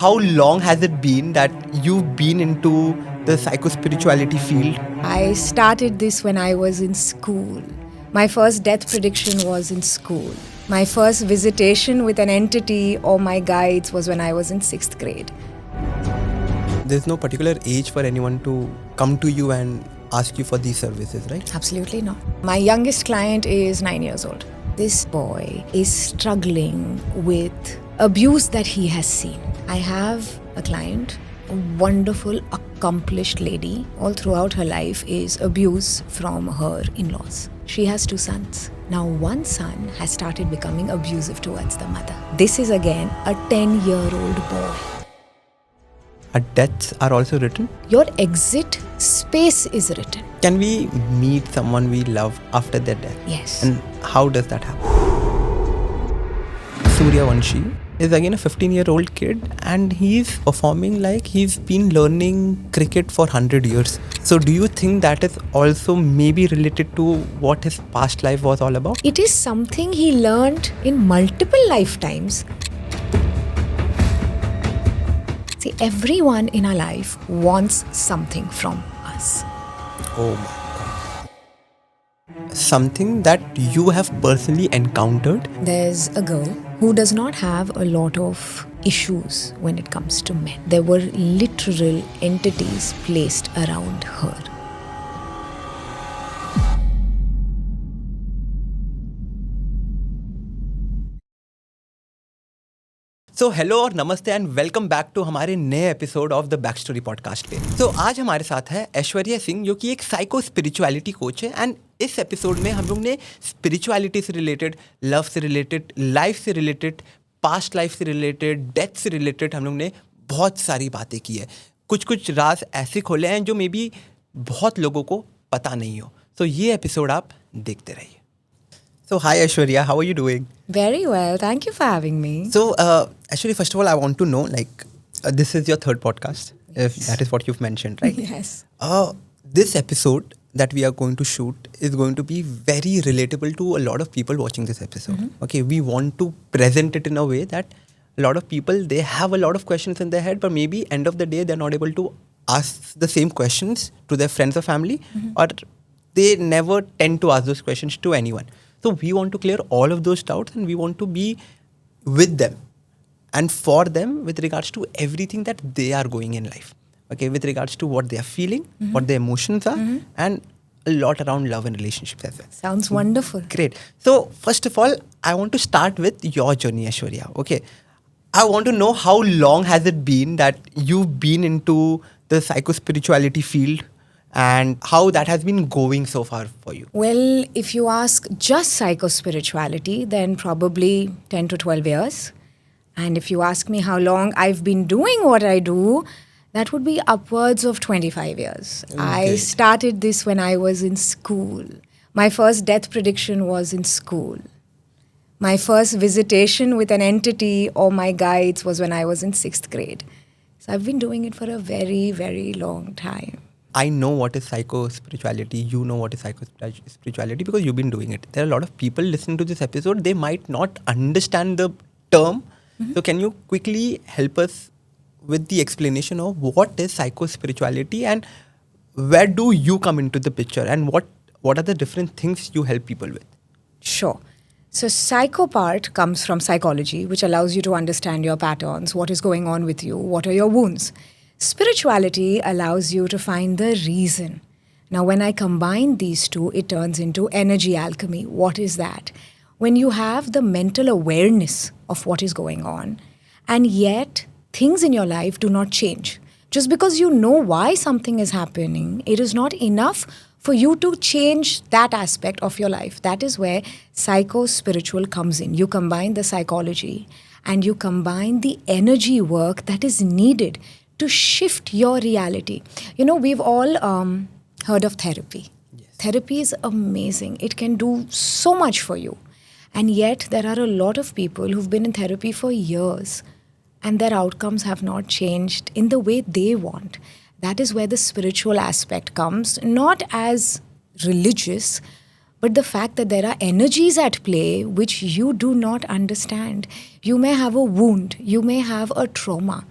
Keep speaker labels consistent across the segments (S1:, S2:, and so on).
S1: How long has it been that you've been into the psychospirituality field?
S2: I started this when I was in school. My first death prediction was in school. My first visitation with an entity or my guides was when I was in 6th grade.
S1: There's no particular age for anyone to come to you and ask you for these services, right?
S2: Absolutely not. My youngest client is 9 years old. This boy is struggling with abuse that he has seen. I have a client, a wonderful, accomplished lady. All throughout her life is abuse from her in-laws. She has 2 sons. Now one son has started becoming abusive towards the mother. This is again a 10-year-old boy.
S1: Our deaths are also written.
S2: Your exit space is written.
S1: Can we meet someone we love after their death?
S2: Yes.
S1: And how does that happen? Surya Vanshi is again a 15-year-old kid and he's performing like he's been learning cricket for 100 years. So do you think that is also maybe related to what his past life was all about?
S2: It is something he learned in multiple lifetimes. See, everyone in our life wants something from us.
S1: Oh my God. Something that you have personally encountered.
S2: There's a girl who does not have a lot of issues when it comes to men. There were literal entities placed around her.
S1: So hello और नमस्ते and welcome back to हमारे नए episode of the back story podcast पे। तो आज हमारे साथ है ऐश्वर्या सिंह जो कि एक साइको स्पिरिचुअलिटी कोच है एंड इस एपिसोड में हम लोग ने स्पिरिचुअलिटी से रिलेटेड, लव से रिलेटेड, लाइफ से रिलेटेड, पास्ट लाइफ से रिलेटेड, डेथ से रिलेटेड हम लोग ने बहुत सारी बातें की है। कुछ राज ऐसे खोले हैं जो मे बी बहुत लोगों को पता नहीं हो। तो ये एपिसोड आप देखते रहिए। So hi Aishwarya, how are you doing?
S2: Very well, thank you for having me.
S1: So Aishwarya, first of all, I want to know, this is your third podcast, if that is what you've mentioned, right?
S2: Yes.
S1: This episode that we are going to shoot is going to be very relatable to a lot of people watching this episode. Mm-hmm. Okay, we want to present it in a way that a lot of people, they have a lot of questions in their head, but maybe end of the day, they're not able to ask the same questions to their friends or family, or they never tend to ask those questions to anyone. So we want to clear all of those doubts and we want to be with them and for them with regards to everything that they are going in life. Okay, with regards to what they are feeling, what their emotions are, and a lot around love and relationships as well.
S2: Sounds wonderful.
S1: Great. So first of all, I want to start with your journey, Aishwarya. Okay, I want to know how long has it been that you've been into the psychospirituality field and how that has been going so far for you?
S2: Well, if you ask just psychospirituality, then probably 10 to 12 years. And if you ask me how long I've been doing what I do, that would be upwards of 25 years. Okay. I started this when I was in school. My first death prediction was in school. My first visitation with an entity or my guides was when I was in 6th grade. So I've been doing it for a very, very long time.
S1: I know what is psycho-spirituality, you know what is psycho-spirituality because you've been doing it. There are a lot of people listening to this episode, they might not understand the term. Mm-hmm. So can you quickly help us with the explanation of what is psycho-spirituality and where do you come into the picture and what are the different things you help people with?
S2: Sure. So psycho part comes from psychology, which allows you to understand your patterns, what is going on with you, what are your wounds. Spirituality allows you to find the reason. Now, when I combine these two, it turns into energy alchemy. What is that? When you have the mental awareness of what is going on, and yet things in your life do not change. Just because you know why something is happening, it is not enough for you to change that aspect of your life. That is where psycho-spiritual comes in. You combine the psychology and you combine the energy work that is needed to shift your reality. You know, we've all heard of therapy. Yes. Therapy is amazing. It can do so much for you. And yet there are a lot of people who've been in therapy for years and their outcomes have not changed in the way they want. That is where the spiritual aspect comes, not as religious, but the fact that there are energies at play which you do not understand. You may have a wound, you may have a trauma,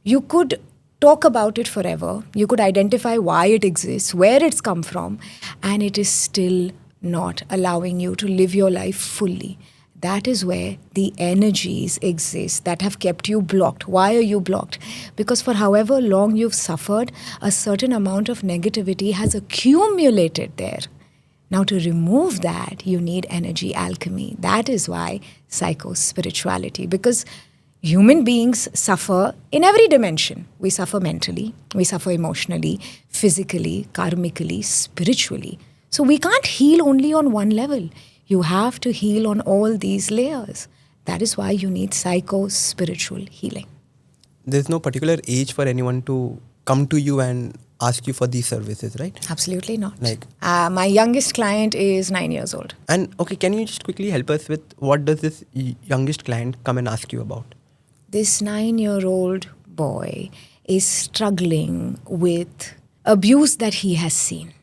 S2: You could talk about it forever. You could identify why it exists, where it's come from, and it is still not allowing you to live your life fully. That is where the energies exist that have kept you blocked. Why are you blocked? Because for however long you've suffered, a certain amount of negativity has accumulated there. Now, to remove that, you need energy alchemy. That is why psychospirituality, because human beings suffer in every dimension. We suffer mentally, we suffer emotionally, physically, karmically, spiritually. So we can't heal only on one level. You have to heal on all these layers. That is why you need psycho-spiritual healing.
S1: There's no particular age for anyone to come to you and ask you for these services, right?
S2: Absolutely not. My youngest client is 9 years old.
S1: And okay, can you just quickly help us with what does this youngest client come and ask you about?
S2: This 9-year-old boy is struggling with abuse that he has seen.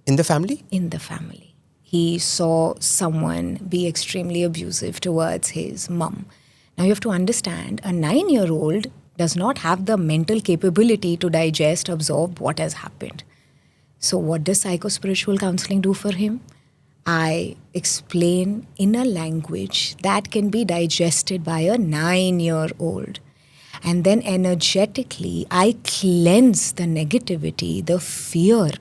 S1: In the family?
S2: In the family. He saw someone be extremely abusive towards his mum. Now you have to understand, a 9-year-old does not have the mental capability to digest, absorb what has happened. So what does psychospiritual counseling do for him? I explain in a language that can be digested by a 9-year-old. And then energetically, I cleanse the negativity, the fear,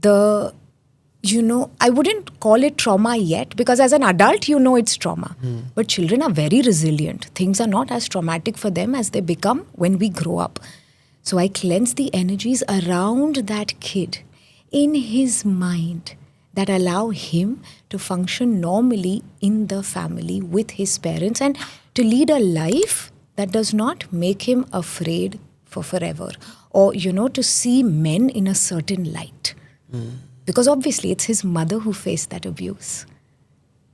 S2: I wouldn't call it trauma yet, because as an adult, it's trauma. But children are very resilient. Things are not as traumatic for them as they become when we grow up. So I cleanse the energies around that kid in his mind that allow him to function normally in the family with his parents and to lead a life that does not make him afraid for forever, or, to see men in a certain light. Because obviously it's his mother who faced that abuse.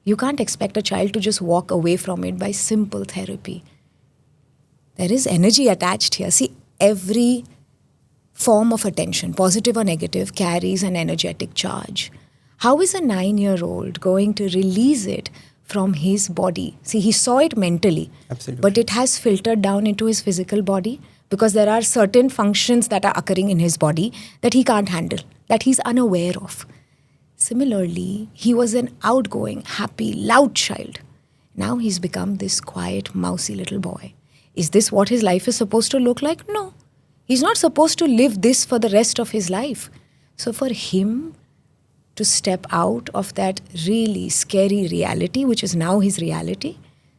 S2: You can't expect a child to just walk away from it by simple therapy. There is energy attached here. See, every form of attention, positive or negative, carries an energetic charge. How is a 9-year-old going to release it from his body? See, he saw it mentally.
S1: Absolutely.
S2: But it has filtered down into his physical body, because there are certain functions that are occurring in his body that he can't handle, that he's unaware of. Similarly, he was an outgoing, happy, loud child. Now he's become this quiet, mousy little boy. Is this what his life is supposed to look like? No. He's not supposed to live this for the rest of his life. So for him to step out of that really scary reality, which is now his reality,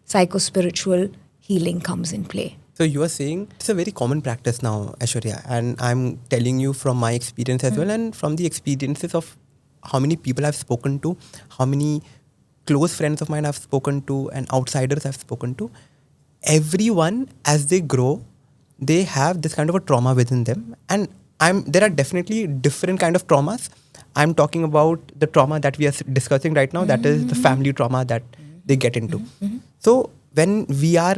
S2: psychospiritual healing comes in play.
S1: So you are saying it's a very common practice now, Ashwarya, and I'm telling you from my experience as well, and from the experiences of how many people I've spoken to, how many close friends of mine I've spoken to, and outsiders I've spoken to. Everyone, as they grow, they have this kind of a trauma within them, and there are definitely different kind of traumas. I'm talking about the trauma that we are discussing right now, that is the family trauma that they get into. So when we are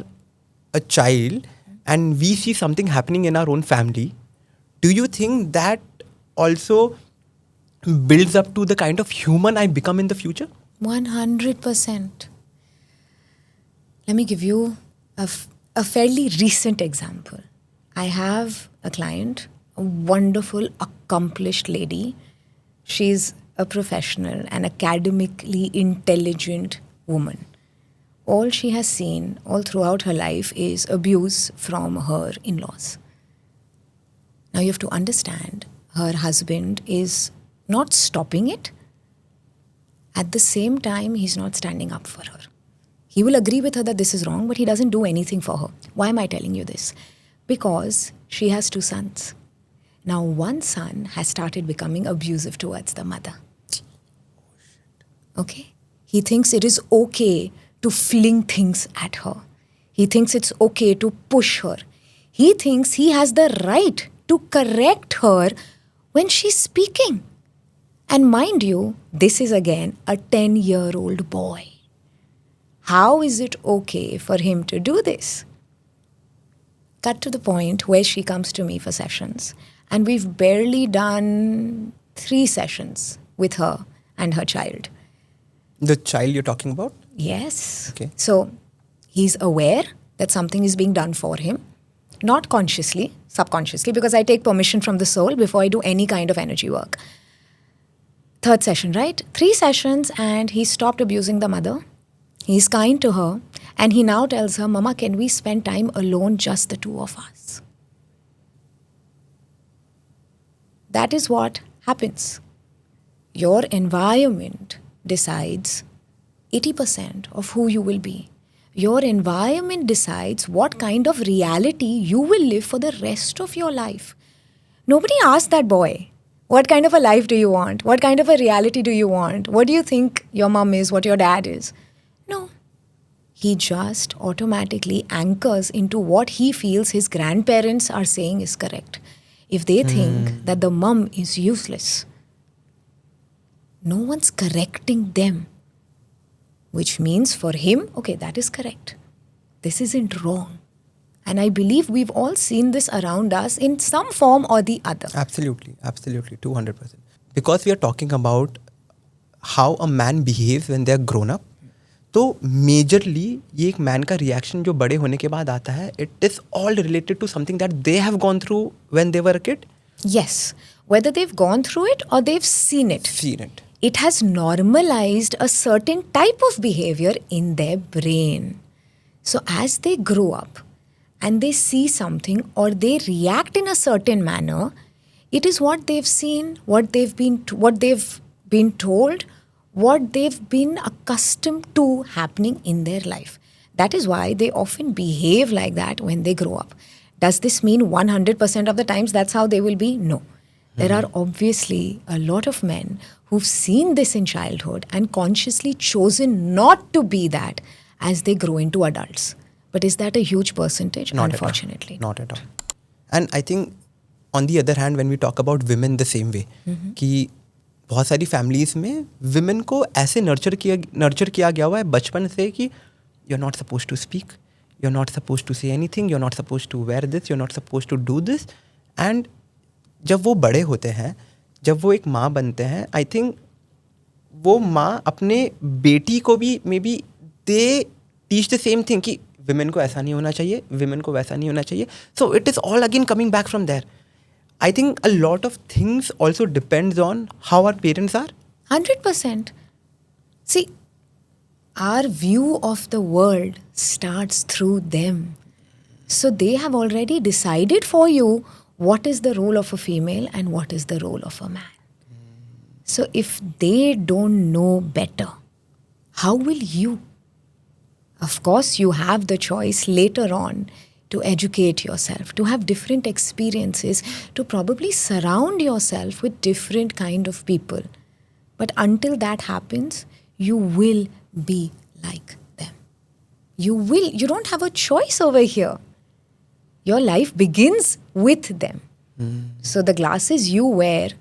S1: a child and we see something happening in our own family, do you think that also builds up to the kind of human I become in the future?
S2: 100%. Let me give you a fairly recent example. I have a client, a wonderful, accomplished lady. She's a professional, an academically intelligent woman. All she has seen all throughout her life is abuse from her in-laws. Now you have to understand, her husband is not stopping it. At the same time, he's not standing up for her. He will agree with her that this is wrong, but he doesn't do anything for her. Why am I telling you this? Because she has 2 sons. Now one son has started becoming abusive towards the mother. Okay? He thinks it is okay to fling things at her. He thinks it's okay to push her. He thinks he has the right to correct her when she's speaking. And mind you, this is again a 10-year-old boy. How is it okay for him to do this? Cut to the point where she comes to me for sessions, and we've barely done 3 sessions with her and her child.
S1: The child you're talking about?
S2: Yes.
S1: Okay.
S2: So he's aware that something is being done for him. not consciously, subconsciously, because I take permission from the soul before I do any kind of energy work. Third session, right? 3 sessions, and he stopped abusing the mother. He's kind to her, and he now tells her, Mama, can we spend time alone, just the two of us? That is what happens. Your environment decides 80% of who you will be. Your environment decides what kind of reality you will live for the rest of your life. Nobody asked that boy, what kind of a life do you want? What kind of a reality do you want? What do you think your mom is, what your dad is? No. He just automatically anchors into what he feels his grandparents are saying is correct. If they think that the mum is useless, no one's correcting them. Which means for him, okay, that is correct. This isn't wrong. And I believe we've all seen this around us in some form or the other.
S1: Absolutely, 200%. Because we are talking about how a man behaves when they are grown up, तो majorly ये एक man का reaction जो बड़े होने के बाद आता है, it is all related to something that they have gone through when they were a kid.
S2: Yes, whether they've gone through it or they've seen it. It has normalized a certain type of behavior in their brain. So as they grow up and they see something or they react in a certain manner, it is what they've seen, what they've been told, what they've been accustomed to happening in their life. That is why they often behave like that when they grow up. Does this mean 100% of the times that's how they will be? No. There are obviously a lot of men who've seen this in childhood and consciously chosen not to be that as they grow into adults. But is that a huge percentage?
S1: Not
S2: Unfortunately.
S1: Not at all. And I think on the other hand, when we talk about women the same way, कि बहुत सारी families में women को ऐसे nurture किया गया हुआ है बचपन से कि you are not suppose to speak, you are not suppose to say anything, you are not suppose to wear this, you are not suppose to do this. And जब वो बड़े होते हैं, जब वो एक माँ बनते हैं, आई थिंक वो माँ अपने बेटी को भी may be they teach the same thing कि विमेन को ऐसा नहीं होना चाहिए, विमेन को वैसा नहीं होना चाहिए. So it is all again coming back from there. I think a lot of things also depends on how our parents are.
S2: 100%. See, our view of the world starts through them. So they have already decided for you what is the role of a female and what is the role of a man. So if they don't know better, how will you? Of course, you have the choice later on to educate yourself, to have different experiences, to probably surround yourself with different kind of people. But until that happens, you will be like them. You don't have a choice over here. Your life begins with them. So the glasses you wear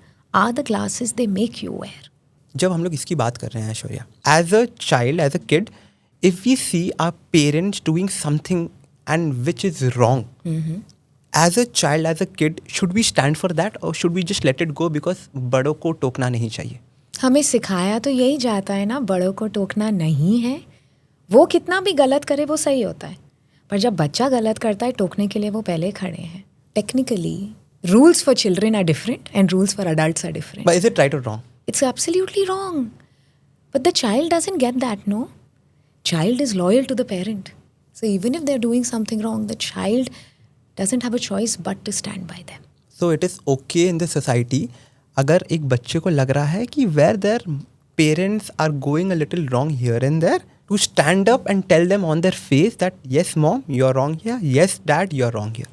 S2: are the glasses they make you wear.
S1: जब हम लोग इसकी बात कर रहे हैं Aishwarya, as a child, as a kid, if we see our parents doing something and which is wrong, as a child, as a kid, should we stand for that or should we just let it go because बड़ों को टोकना नहीं चाहिए?
S2: हमें सिखाया तो यही जाता है ना, बड़ों को टोकना नहीं है. वो कितना भी गलत करे वो सही होता है, पर जब बच्चा गलत करता है टोकने के लिए वो पहले खड़े हैं. Technically, rules for children are different and rules for adults are different.
S1: But is it right or wrong?
S2: It's absolutely wrong. But the child doesn't get that, no? Child is loyal to the parent. So even if they're doing something wrong, the child doesn't have a choice but to stand by them.
S1: So it is okay in the society अगर एक बच्चे को लग रहा है कि where their parents are going a little wrong here and there, to stand up and tell them on their face that yes mom, you're wrong here, yes dad, you're wrong here.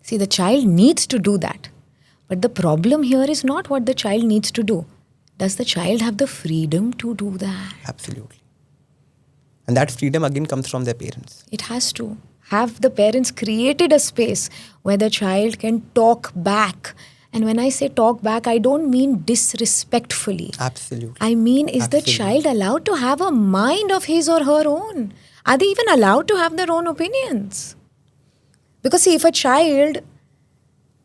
S2: See, the child needs to do that. But the problem here is not what the child needs to do. Does the child have the freedom to do that?
S1: Absolutely. And that freedom again comes from their parents.
S2: It has to. Have the parents created a space where the child can talk back? And when I say talk back, I don't mean disrespectfully.
S1: Absolutely.
S2: I mean, is the child allowed to have a mind of his or her own? Are they even allowed to have their own opinions? Because see, if a child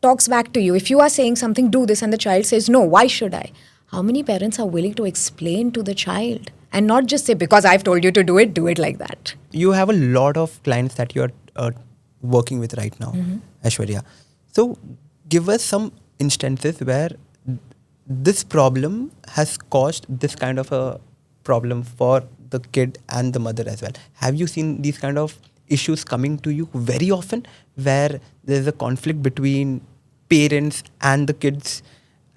S2: talks back to you, if you are saying something, do this, and the child says, no, why should I? How many parents are willing to explain to the child? And not just say, because I've told you to do it like that.
S1: You have a lot of clients that you're working with right now. Aishwarya. So give us some instances where this problem has caused this kind of a problem for the kid and the mother as well. Have you seen these kind of issues coming to you very often where there's a conflict between parents and the kids?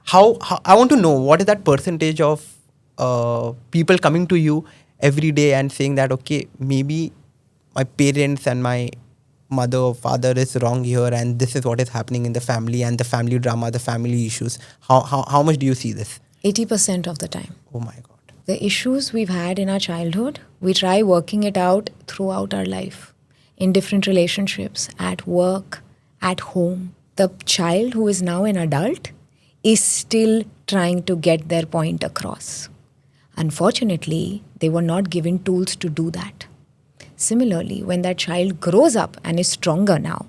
S1: How I want to know what is that percentage of people coming to you every day and saying that, okay, maybe my parents and my mother or father is wrong here and this is what is happening in the family and the family drama, the family issues. How much do you see this?
S2: 80% of the time.
S1: Oh my God.
S2: The issues we've had in our childhood, we try working it out throughout our life, in different relationships, at work, at home. The child who is now an adult is still trying to get their point across. Unfortunately, they were not given tools to do that. Similarly, when that child grows up and is stronger now,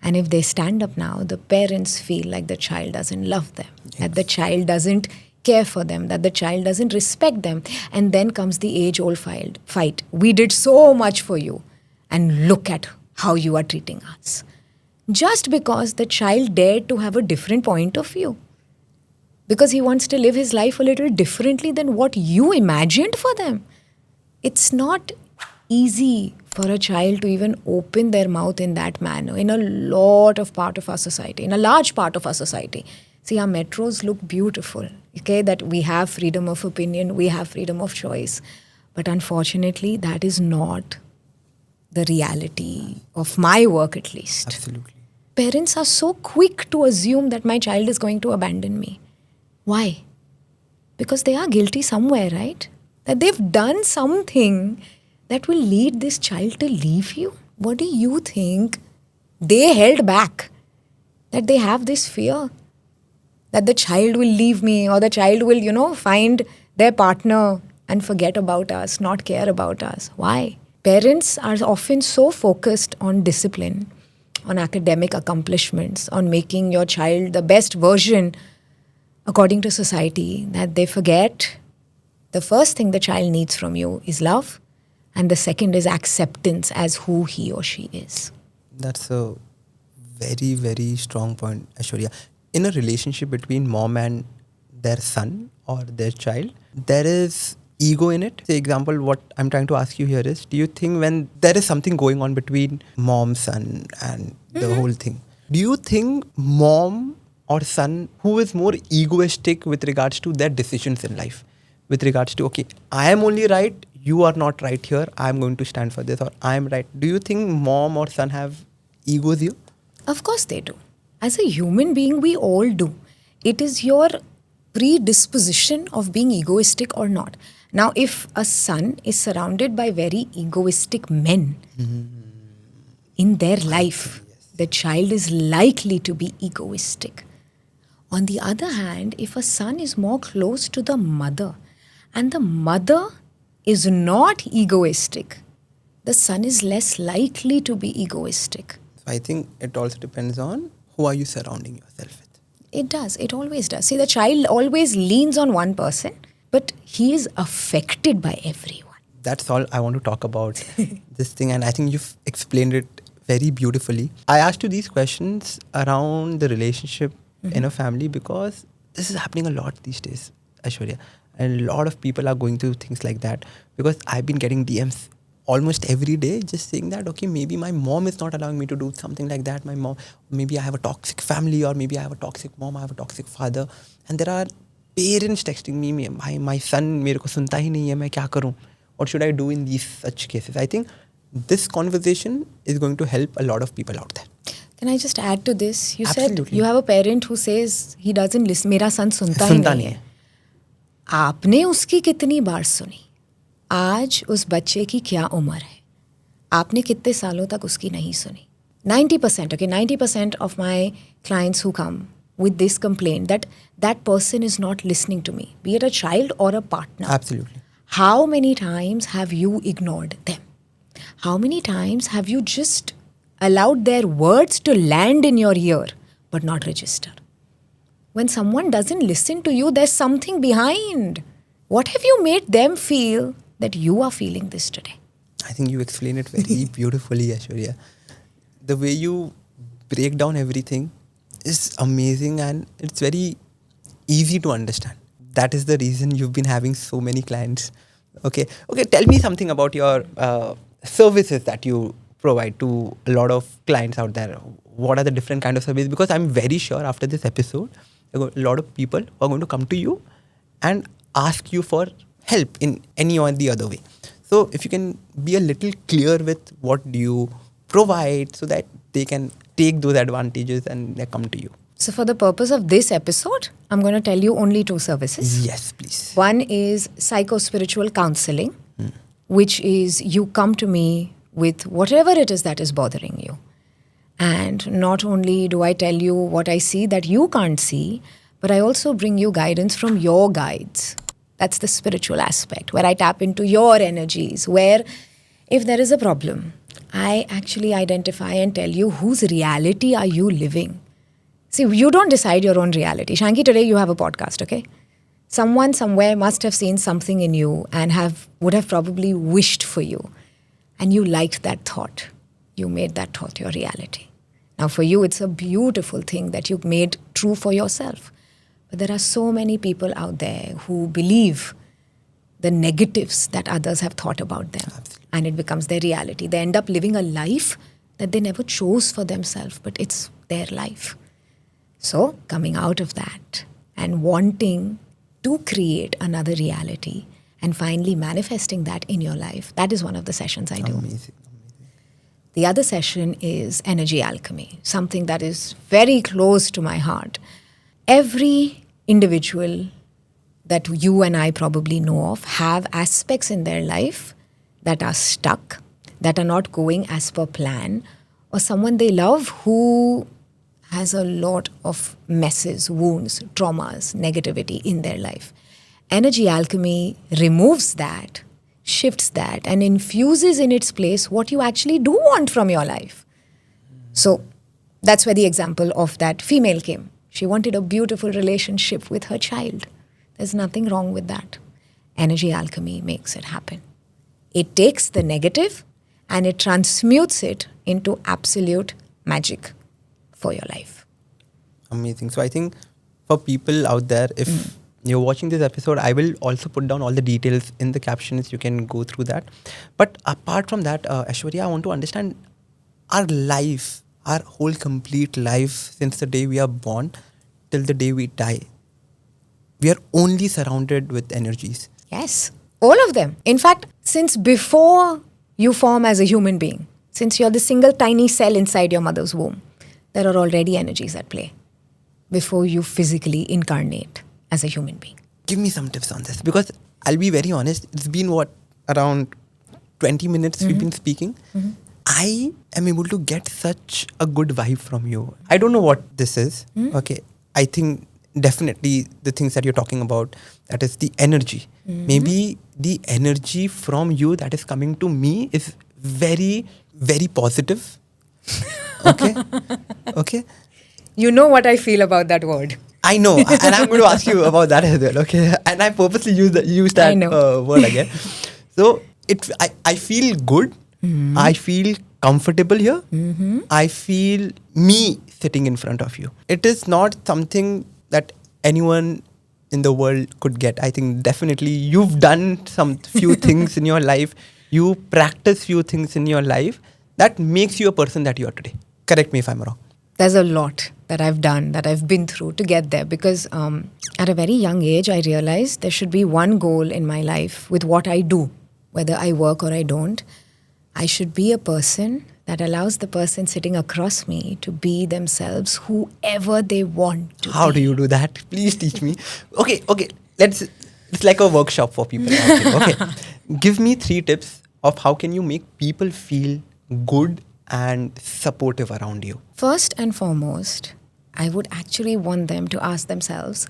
S2: and if they stand up now, the parents feel like the child doesn't love them, that the child doesn't care for them, that the child doesn't respect them. And then comes the age-old fight. We did so much for you, and look at how you are treating us. Just because the child dared to have a different point of view. Because he wants to live his life a little differently than what you imagined for them. It's not easy for a child to even open their mouth in that manner in a lot of part of our society, in a large part of our society. See, our metros look beautiful, okay, that we have freedom of opinion, we have freedom of choice. But unfortunately, that is not the reality of my work, at least.
S1: Absolutely.
S2: Parents are so quick to assume that my child is going to abandon me. Why? Because they are guilty somewhere, right? That they've done something that will lead this child to leave you. What do you think they held back? That they have this fear that the child will leave me, or the child will, find their partner and forget about us, not care about us. Why? Parents are often so focused on discipline, on academic accomplishments, on making your child the best version according to society, that they forget the first thing the child needs from you is love, and the second is acceptance as who he or she is.
S1: That's a very, very strong point, Aishwarya. In a relationship between mom and their son or their child, there is ego in it. For example, what I'm trying to ask you here is, do you think when there is something going on between mom, son and the whole thing, do you think mom or son who is more egoistic with regards to their decisions in life? With regards to, okay, I am only right, you are not right here, I'm going to stand for this, or I am right. Do you think mom or son have egos here?
S2: Of course they do. As a human being, we all do. It is your predisposition of being egoistic or not. Now, if a son is surrounded by very egoistic men in their life, the child is likely to be egoistic. On the other hand, if a son is more close to the mother and the mother is not egoistic, the son is less likely to be egoistic.
S1: So I think it also depends on who are you surrounding yourself with.
S2: It does. It always does. See, the child always leans on one person, but he is affected by everyone.
S1: That's all I want to talk about this thing, and I think you've explained it very beautifully. I asked you these questions around the relationship in a family because this is happening a lot these days, Aishwarya. And a lot of people are going through things like that because I've been getting DMs almost every day just saying that, okay, maybe my mom is not allowing me to do something like that. My mom, maybe I have a toxic family, or maybe I have a toxic mom, I have a toxic father. And there are parents texting me, my son mere ko sunta hi nahi hai, main kya karoon? What should I do in these such cases? I think this conversation is going to help a lot of people out there.
S2: Can I just add to this? You
S1: Absolutely.
S2: said you have a parent who says he doesn't listen. मेरा son सुनता ही नहीं है. आपने उसकी कितनी बार सुनी? आज उस बच्चे की क्या उम्र है? आपने कितने सालों तक उसकी नहीं सुनी? 90%, okay, 90% of my clients who come with this complaint that person is not listening to me, be it a child or a partner.
S1: Absolutely.
S2: How many times have you ignored them? How many times have you just allowed their words to land in your ear but not register? When someone doesn't listen to you, there's something behind. What have you made them feel that you are feeling this today?
S1: I think you explained it very beautifully, Aishwarya. The way you break down everything is amazing, and it's very easy to understand. That is the reason you've been having so many clients. Okay, tell me something about your services that you provide to a lot of clients out there. What are the different kind of services? Because I'm very sure after this episode, a lot of people are going to come to you and ask you for help in any or the other way. So if you can be a little clear with what do you provide, so that they can take those advantages and they come to you.
S2: So for the purpose of this episode, I'm going to tell you only two services.
S1: Yes, please.
S2: One is psychospiritual counseling, which is you come to me with whatever it is that is bothering you. And not only do I tell you what I see that you can't see, but I also bring you guidance from your guides. That's the spiritual aspect, where I tap into your energies, where if there is a problem, I actually identify and tell you whose reality are you living. See, you don't decide your own reality. Shanki, today you have a podcast, okay? Someone somewhere must have seen something in you and would have probably wished for you. And you liked that thought. You made that thought your reality. Now for you, it's a beautiful thing that you've made true for yourself. But there are so many people out there who believe the negatives that others have thought about them.
S1: Absolutely.
S2: And it becomes their reality. They end up living a life that they never chose for themselves, but it's their life. So coming out of that and wanting to create another reality and finally manifesting that in your life, that is one of the sessions I do.
S1: Amazing.
S2: The other session is energy alchemy, something that is very close to my heart. Every individual that you and I probably know of have aspects in their life that are stuck, that are not going as per plan, or someone they love who has a lot of messes, wounds, traumas, negativity in their life. Energy alchemy removes that, shifts that, and infuses in its place what you actually do want from your life. So that's where the example of that female came. She wanted a beautiful relationship with her child. There's nothing wrong with that. Energy alchemy makes it happen. It takes the negative and it transmutes it into absolute magic for your life.
S1: Amazing. So I think for people out there, if you're watching this episode, I will also put down all the details in the captions. You can go through that. But apart from that, Aishwarya, I want to understand our life, our whole complete life since the day we are born till the day we die. We are only surrounded with energies.
S2: Yes, all of them. In fact, since before you form as a human being, since you're the single tiny cell inside your mother's womb, there are already energies at play before you physically incarnate as a human being.
S1: Give me some tips on this, because I'll be very honest, it's been around 20 minutes we've been speaking. I am able to get such a good vibe from you. I don't know what this is. Okay, I think definitely the things that you're talking about, that is the energy. Maybe the energy from you that is coming to me is very, very positive. Okay.
S2: You know what I feel about that word.
S1: I know, and I'm going to ask you about that as well. Okay, and I purposely use that word again. So I feel good. I feel comfortable here. I feel me sitting in front of you. It is not something that anyone in the world could get. I think definitely you've done some few things in your life. You practice few things in your life that makes you a person that you are today. Correct me if I'm wrong.
S2: There's a lot that I've done, that I've been through to get there, because at a very young age, I realized there should be one goal in my life with what I do, whether I work or I don't. I should be a person that allows the person sitting across me to be themselves, whoever they want to
S1: How
S2: be.
S1: do you do that? Please teach me. Okay. It's like a workshop for people out there. Okay. Give me 3 tips of how can you make people feel good and supportive around you.
S2: First and foremost, I would actually want them to ask themselves,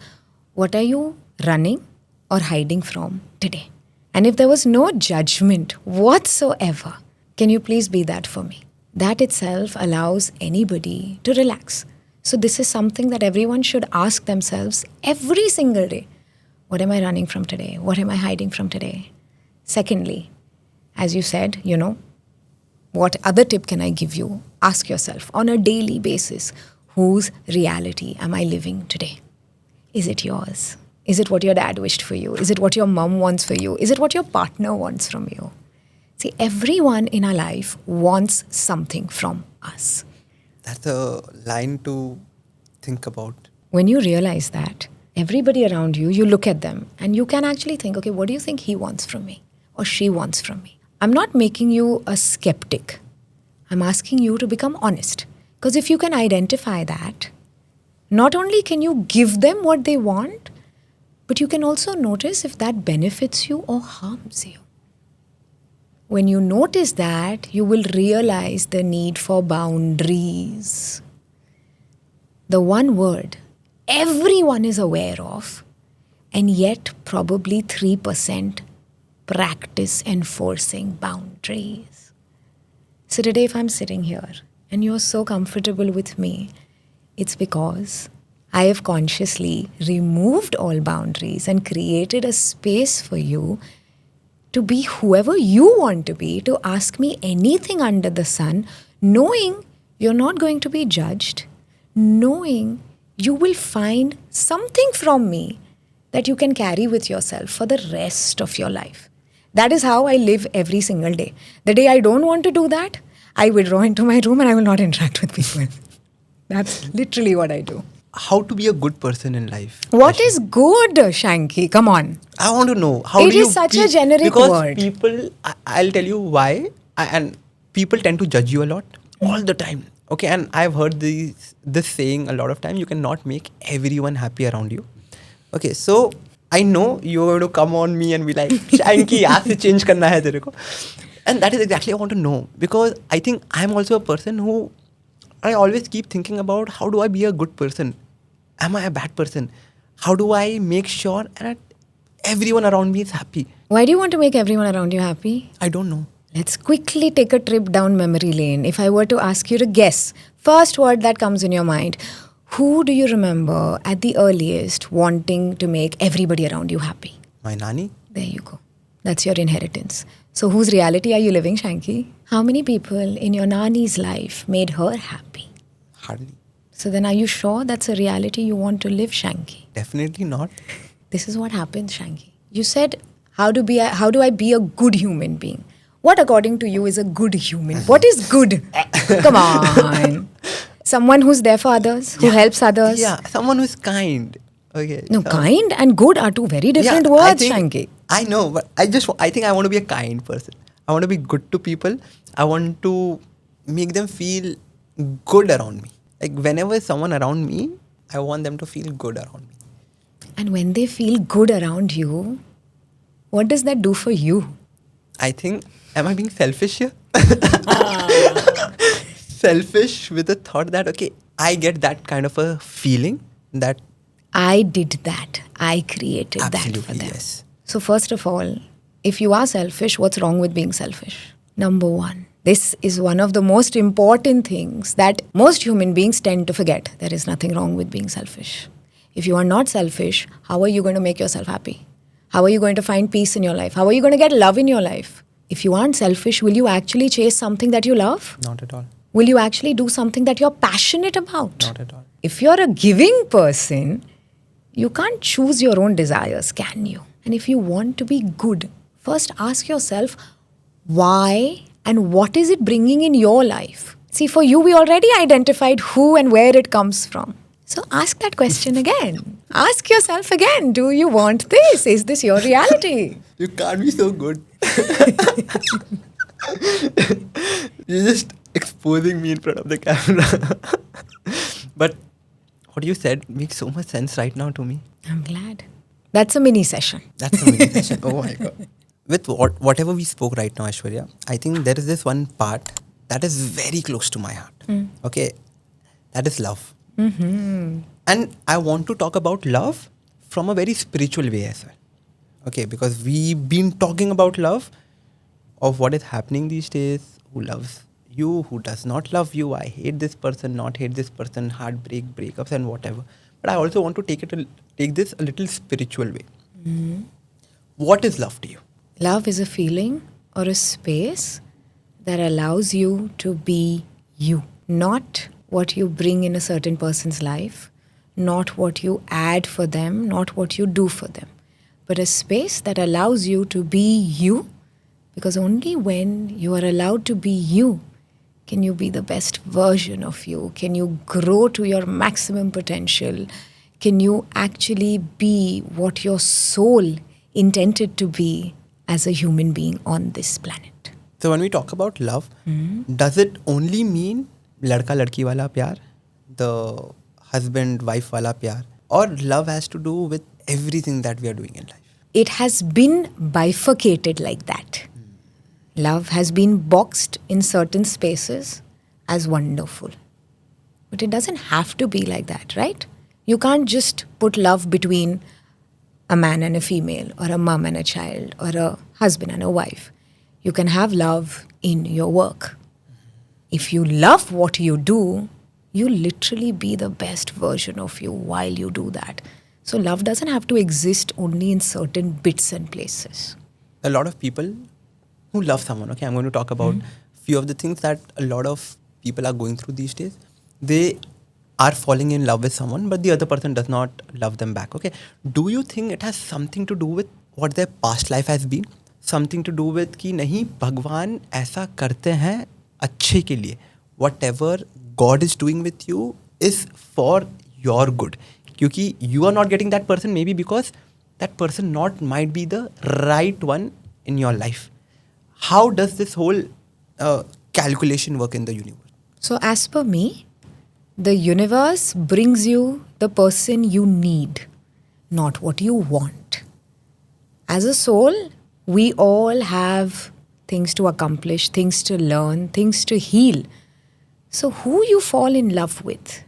S2: what are you running or hiding from today? And if there was no judgment whatsoever, can you please be that for me? That itself allows anybody to relax. So this is something that everyone should ask themselves every single day. What am I running from today? What am I hiding from today? Secondly, as you said, what other tip can I give you? ask yourself on a daily basis, whose reality am I living today? Is it yours? Is it what your dad wished for you? Is it what your mom wants for you? Is it what your partner wants from you? See, everyone in our life wants something from us.
S1: That's a line to think about.
S2: When you realize that, everybody around you, you look at them and you can actually think, okay, what do you think he wants from me or she wants from me? I'm not making you a skeptic. I'm asking you to become honest. Because if you can identify that, not only can you give them what they want, but you can also notice if that benefits you or harms you. When you notice that, you will realize the need for boundaries. The one word everyone is aware of, and yet probably 3% practice enforcing boundaries. So today, if I'm sitting here and you're so comfortable with me, it's because I have consciously removed all boundaries and created a space for you to be whoever you want to be, to ask me anything under the sun, knowing you're not going to be judged, knowing you will find something from me that you can carry with yourself for the rest of your life. That is how I live every single day. The day I don't want to do that, I withdraw into my room and I will not interact with people. That's literally what I do.
S1: How to be a good person in life?
S2: What is good, Shanky? Come on.
S1: I want to know. How
S2: It
S1: do you
S2: is such
S1: be,
S2: a generic
S1: because
S2: word.
S1: People, I'll tell you why. And people tend to judge you a lot, all the time. Okay, and I've heard this saying a lot of time. You cannot make everyone happy around you. Okay, so I know you're going to come on me and be like, Shanky, aap se change karna hai tere ko. And that is exactly what I want to know. Because I think I'm also a person who, I always keep thinking about how do I be a good person? Am I a bad person? How do I make sure that everyone around me is happy?
S2: Why do you want to make everyone around you happy?
S1: I don't know.
S2: Let's quickly take a trip down memory lane. If I were to ask you to guess, first word that comes in your mind, who do you remember at the earliest wanting to make everybody around you happy?
S1: My nani?
S2: There you go. That's your inheritance. So whose reality are you living, Shanky? How many people in your nani's life made her happy?
S1: Hardly.
S2: So then are you sure that's a reality you want to live, Shanky?
S1: Definitely not.
S2: This is what happens, Shanky. You said, how do I be a good human being? What according to you is a good human? What is good? Come on. Someone who's there for others, who helps others.
S1: Yeah, someone who's kind. Okay.
S2: No, kind and good are two very different words, Shanky.
S1: I know, but I think I want to be a kind person. I want to be good to people. I want to make them feel good around me. Like whenever someone around me, I want them to feel good around me.
S2: And when they feel good around you, what does that do for you?
S1: I think, am I being selfish here? Selfish with the thought that, okay, I get that kind of a feeling that
S2: I did that. I created that for them.
S1: Yes.
S2: So first of all, if you are selfish, what's wrong with being selfish? Number one, this is one of the most important things that most human beings tend to forget. There is nothing wrong with being selfish. If you are not selfish, how are you going to make yourself happy? How are you going to find peace in your life? How are you going to get love in your life? If you aren't selfish, will you actually chase something that you love?
S1: Not at all.
S2: Will you actually do something that you're passionate about?
S1: Not at all.
S2: If you're a giving person, you can't choose your own desires, can you? And if you want to be good, first ask yourself, why and what is it bringing in your life? See, for you, we already identified who and where it comes from. So ask that question again. Ask yourself again, do you want this? Is this your reality?
S1: You can't be so good. You're just exposing me in front of the camera. But what you said makes so much sense right now to me.
S2: I'm glad. That's a mini session.
S1: That's a mini session. Oh my God. With whatever we spoke right now, Aishwarya, I think there is this one part that is very close to my heart. Okay. That is love.
S2: Mm-hmm.
S1: And I want to talk about love from a very spiritual way as well. Okay. Because we've been talking about love, of what is happening these days, who loves you, who does not love you, I hate this person, not hate this person, heartbreak, breakups and whatever. But I also want to take this a little spiritual way.
S2: Mm-hmm.
S1: What is love to you?
S2: Love is a feeling or a space that allows you to be you. Not what you bring in a certain person's life, not what you add for them, not what you do for them, but a space that allows you to be you, because only when you are allowed to be you can you be the best version of you, can you grow to your maximum potential, can you actually be what your soul intended to be as a human being on this planet.
S1: So when we talk about love, does it only mean लड़का लड़की वाला प्यार, the husband wife वाला प्यार, or love has to do with everything that we are doing in life?
S2: It has been bifurcated like that. Love has been boxed in certain spaces as wonderful. But it doesn't have to be like that, right? You can't just put love between a man and a female, or a mom and a child, or a husband and a wife. You can have love in your work. If you love what you do, you literally be the best version of you while you do that. So love doesn't have to exist only in certain bits and places.
S1: A lot of people who love someone, okay, I'm going to talk about few of the things that a lot of people are going through these days. They are falling in love with someone, but the other person does not love them back, okay? Do you think it has something to do with what their past life has been? Something to do with कि नहीं, भगवान ऐसा करते हैं अच्छे के लिए. Whatever God is doing with you is for your good. क्योंकि you are not getting that person maybe because that person not might be the right one in your life. How does this whole calculation work in the universe?
S2: So as per me, the universe brings you the person you need, not what you want. As a soul, we all have things to accomplish, things to learn, things to heal. So who you fall in love with,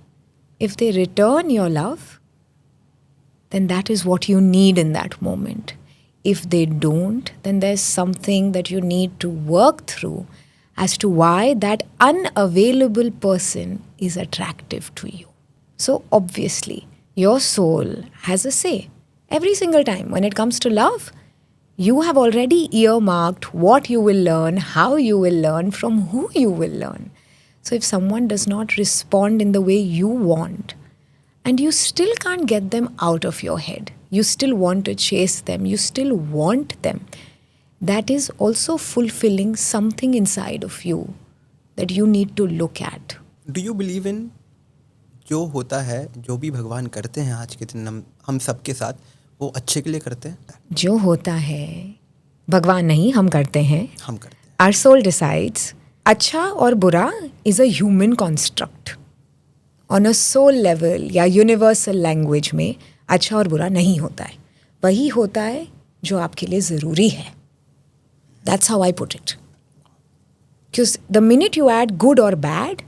S2: if they return your love, then that is what you need in that moment. If they don't, then there's something that you need to work through as to why that unavailable person is attractive to you. So obviously, your soul has a say. Every single time when it comes to love, you have already earmarked what you will learn, how you will learn, from who you will learn. So if someone does not respond in the way you want, and you still can't get them out of your head, you still want to chase them, you still want them, that is also fulfilling something inside of you that you need to look at.
S1: Do you believe in जो होता है, जो भी भगवान करते हैं आज के दिन हम सबके साथ, वो अच्छे के लिए करते हैं?
S2: जो होता है भगवान नहीं, हम करते हैं. Our soul decides. अच्छा और बुरा is a human construct. On a soul level या universal language में अच्छा और बुरा नहीं होता है. वही होता है जो आपके लिए ज़रूरी है. That's how I put it. Because the minute you add good or bad,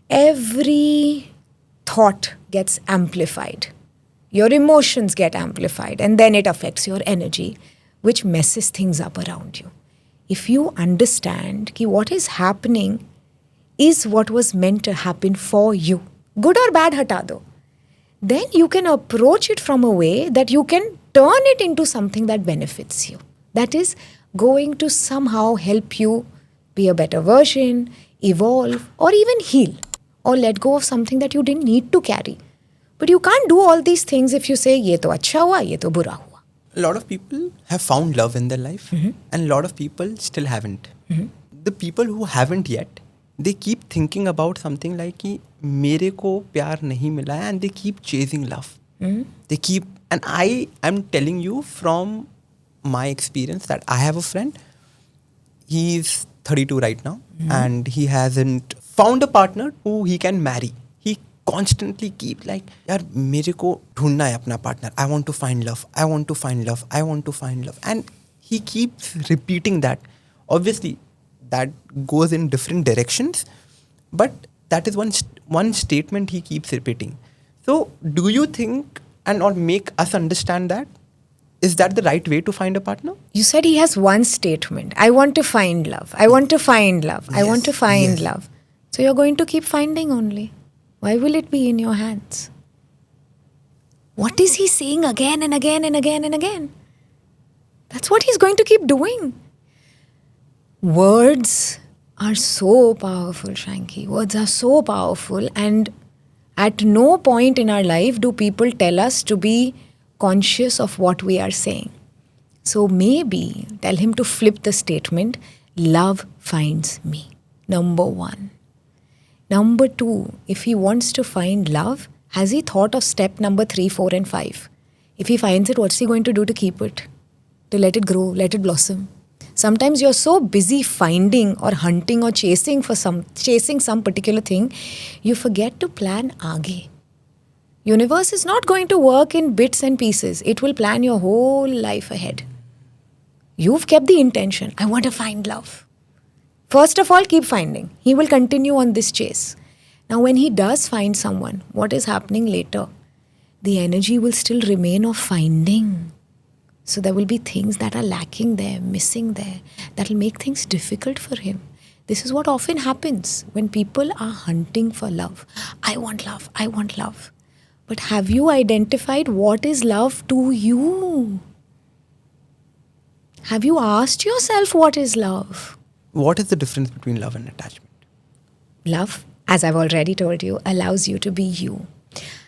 S2: every thought gets amplified. Your emotions get amplified, and then it affects your energy, which messes things up around you. If you understand कि what is happening is what was meant to happen for you, good or bad हटा दो, then you can approach it from a way that you can turn it into something that benefits you. That is going to somehow help you be a better version, evolve, or even heal, or let go of something that you didn't need to carry. But you can't do all these things if you say, ये तो अच्छा हुआ, ये तो बुरा हुआ.
S1: A lot of people have found love in their life, and a lot of people still haven't. The people who haven't yet, they keep thinking about something like कि मेरे को प्यार नहीं मिला है, and they keep chasing love. They keep, and I am telling you from my experience that I have a friend. He's 32 right now, and he hasn't found a partner who he can marry. He constantly keep like, यार मेरे को ढूंढना है अपना partner. I want to find love. I want to find love. I want to find love. And he keeps repeating that. Obviously, that goes in different directions, but that is one statement he keeps repeating. So, do you think or make us understand that? Is that the right way to find a partner?
S2: You said he has one statement. I want to find love. I want to find love. I want to find love. So you're going to keep finding only. Why will it be in your hands? What is he saying again and again and again and again? That's what he's going to keep doing. Words are so powerful, Shanky. Words are so powerful, and at no point in our life do people tell us to be conscious of what we are saying. So maybe tell him to flip the statement, love finds me. Number one. Number two, if he wants to find love, has he thought of step number 3, 4, and 5? If he finds it, what's he going to do to keep it? To let it grow, let it blossom? Sometimes you're so busy finding or hunting or chasing some particular thing, you forget to plan aage. Universe is not going to work in bits and pieces. It will plan your whole life ahead. You've kept the intention, I want to find love. First of all, keep finding. He will continue on this chase. Now, when he does find someone, what is happening later? The energy will still remain of finding. So there will be things that are lacking there, missing there, that will make things difficult for him. This is what often happens when people are hunting for love. I want love, I want love. But have you identified what is love to you? Have you asked yourself what is love?
S1: What is the difference between love and attachment?
S2: Love, as I've already told you, allows you to be you.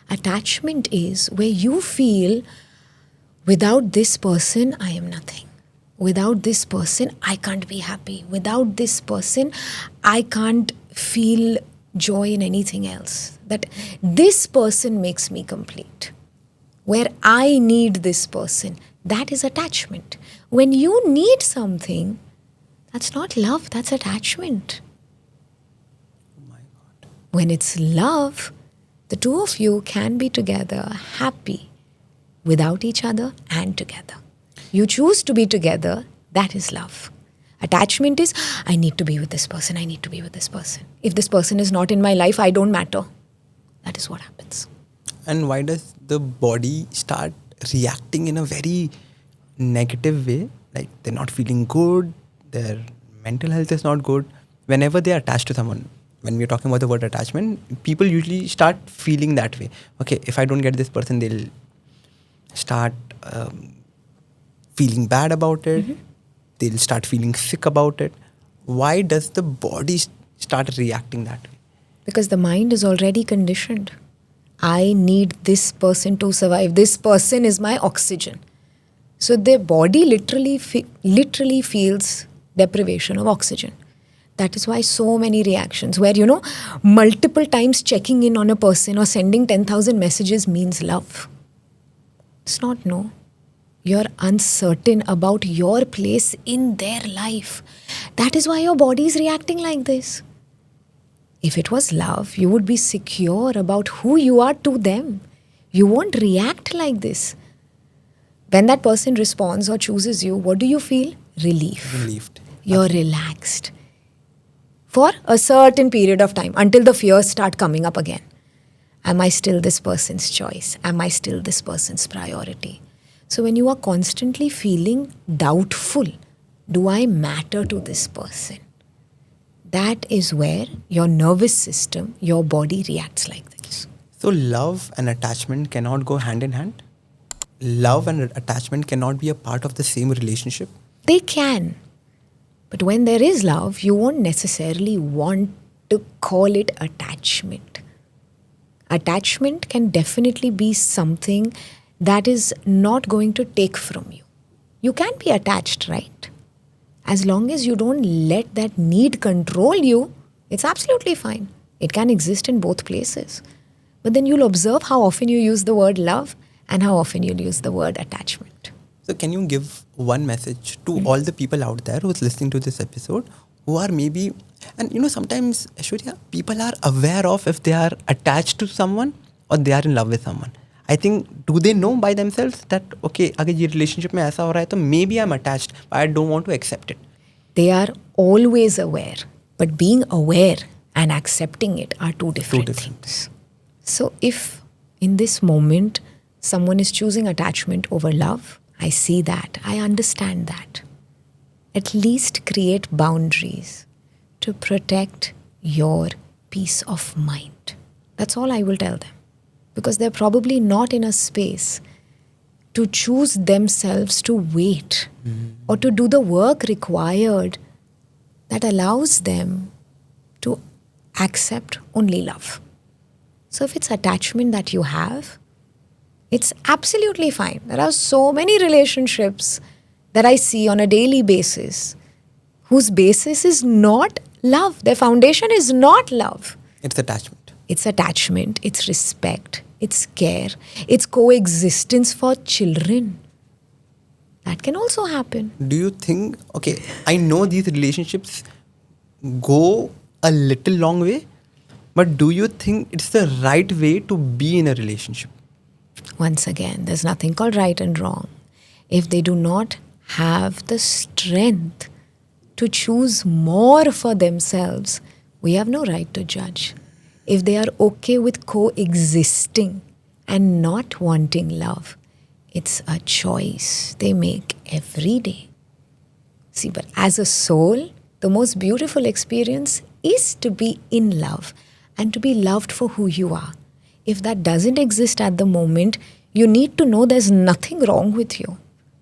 S2: Attachment is where you feel, without this person, I am nothing. Without this person, I can't be happy. Without this person, I can't feel joy in anything else. That this person makes me complete. Where I need this person, that is attachment. When you need something, that's not love, that's attachment.
S1: Oh my God.
S2: When it's love, the two of you can be together, happy, without each other and together. You choose to be together, that is love. Attachment is, I need to be with this person, I need to be with this person. If this person is not in my life, I don't matter. That is what happens.
S1: And why does the body start reacting in a very negative way? Like they're not feeling good, their mental health is not good. Whenever they are attached to someone, when we're talking about the word attachment, people usually start feeling that way. Okay, if I don't get this person, they'll start feeling bad about it. Mm-hmm. They'll start feeling sick about it. Why does the body start reacting that way?
S2: Because the mind is already conditioned. I need this person to survive. This person is my oxygen. So their body literally feels deprivation of oxygen. That is why so many reactions where, multiple times checking in on a person or sending 10,000 messages means love. It's not, no. You're uncertain about your place in their life. That is why your body is reacting like this. If it was love, you would be secure about who you are to them. You won't react like this. When that person responds or chooses you, what do you feel? Relief.
S1: Relieved.
S2: You're relaxed. For a certain period of time, until the fears start coming up again. Am I still this person's choice? Am I still this person's priority? So when you are constantly feeling doubtful, do I matter to this person? That is where your nervous system, your body reacts like this.
S1: So love and attachment cannot go hand in hand? Love and attachment cannot be a part of the same relationship?
S2: They can. But when there is love, you won't necessarily want to call it attachment. Attachment can definitely be something that is not going to take from you. You can be attached, right? As long as you don't let that need control you, it's absolutely fine. It can exist in both places. But then you'll observe how often you use the word love and how often you'll use the word attachment.
S1: So can you give one message to all the people out there who's listening to this episode who are maybe, and sometimes, Aishwarya, people are aware of if they are attached to someone or they are in love with someone. I think, do they know by themselves that, okay, अगर ये relationship में ऐसा हो रहा है तो maybe I'm attached, but I don't want to accept it?
S2: They are always aware, but being aware and accepting it are two different things. So if in this moment someone is choosing attachment over love, I see that, I understand that. At least create boundaries to protect your peace of mind. That's all I will tell them. Because they're probably not in a space to choose themselves to wait or to do the work required that allows them to accept only love. So if it's attachment that you have, it's absolutely fine. There are so many relationships that I see on a daily basis whose basis is not love. Their foundation is not love.
S1: It's attachment.
S2: It's attachment, it's respect, it's care, it's coexistence for children. That can also happen.
S1: Do you think, okay, I know these relationships go a little long way, but do you think it's the right way to be in a relationship?
S2: Once again, there's nothing called right and wrong. If they do not have the strength to choose more for themselves, we have no right to judge. If they are okay with coexisting and not wanting love, it's a choice they make every day. See, but as a soul, the most beautiful experience is to be in love and to be loved for who you are. If that doesn't exist at the moment, you need to know there's nothing wrong with you.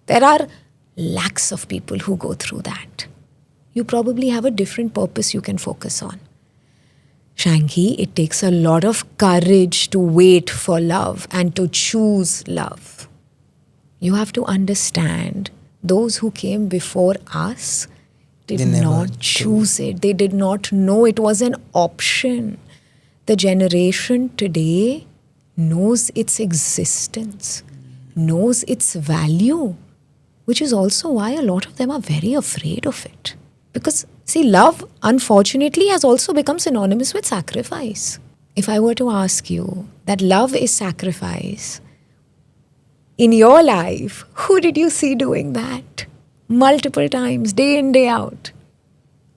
S2: There are lakhs of people who go through that. You probably have a different purpose you can focus on. Shangi, it takes a lot of courage to wait for love and to choose love. You have to understand those who came before us did
S1: They never
S2: not choose it. They did not know it was an option. The generation today knows its existence, knows its value, which is also why a lot of them are very afraid of it. Because, see, love, unfortunately, has also become synonymous with sacrifice. If I were to ask you that love is sacrifice, in your life, who did you see doing that? Multiple times, day in, day out.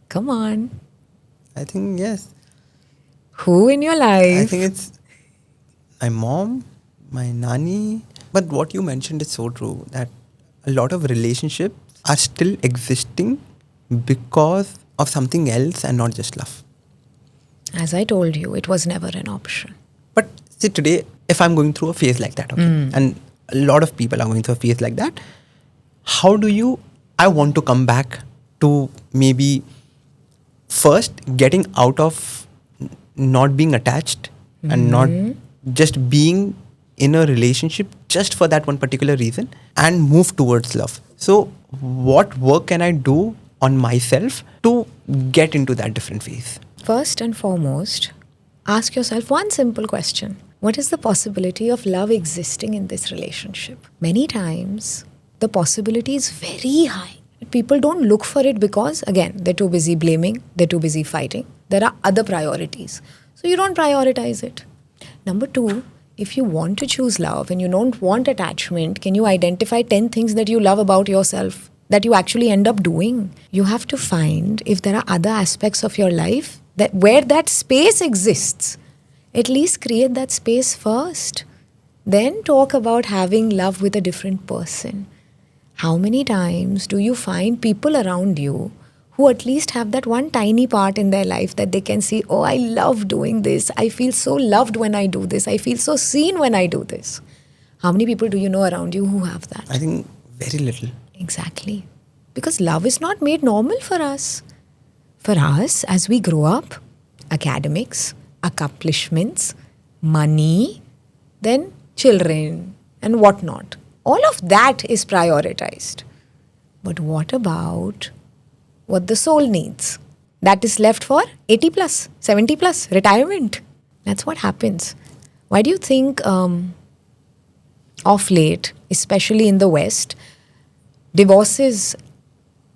S2: Come on.
S1: I think yes.
S2: Who in your life?
S1: I think it's my mom, my nanny. But what you mentioned is so true, that a lot of relationships are still existing because of something else and not just love.
S2: As I told you, it was never an option.
S1: But see, today, if I'm going through a phase like that, okay, and a lot of people are going through a phase like that, how do you, I want to come back to maybe first getting out of not being attached and not just being in a relationship just for that one particular reason and move towards love. So what work can I do on myself to get into that different phase?
S2: First and foremost, ask yourself one simple question. What is the possibility of love existing in this relationship? Many times, the possibility is very high. People don't look for it because, again, they're too busy blaming, they're too busy fighting. There are other priorities. So you don't prioritize it. Number two, if you want to choose love and you don't want attachment, can you identify 10 things that you love about yourself that you actually end up doing? You have to find if there are other aspects of your life that where that space exists. At least create that space first. Then talk about having love with a different person. How many times do you find people around you who at least have that one tiny part in their life that they can see, oh, I love doing this. I feel so loved when I do this. I feel so seen when I do this. How many people do you know around you who have that?
S1: I think very little.
S2: Exactly. Because love is not made normal for us. For us, as we grow up, academics, accomplishments, money, then children and whatnot. All of that is prioritized. But what about what the soul needs? That is left for 80 plus, 70 plus, retirement. That's what happens. Why do you think of late, especially in the West, divorces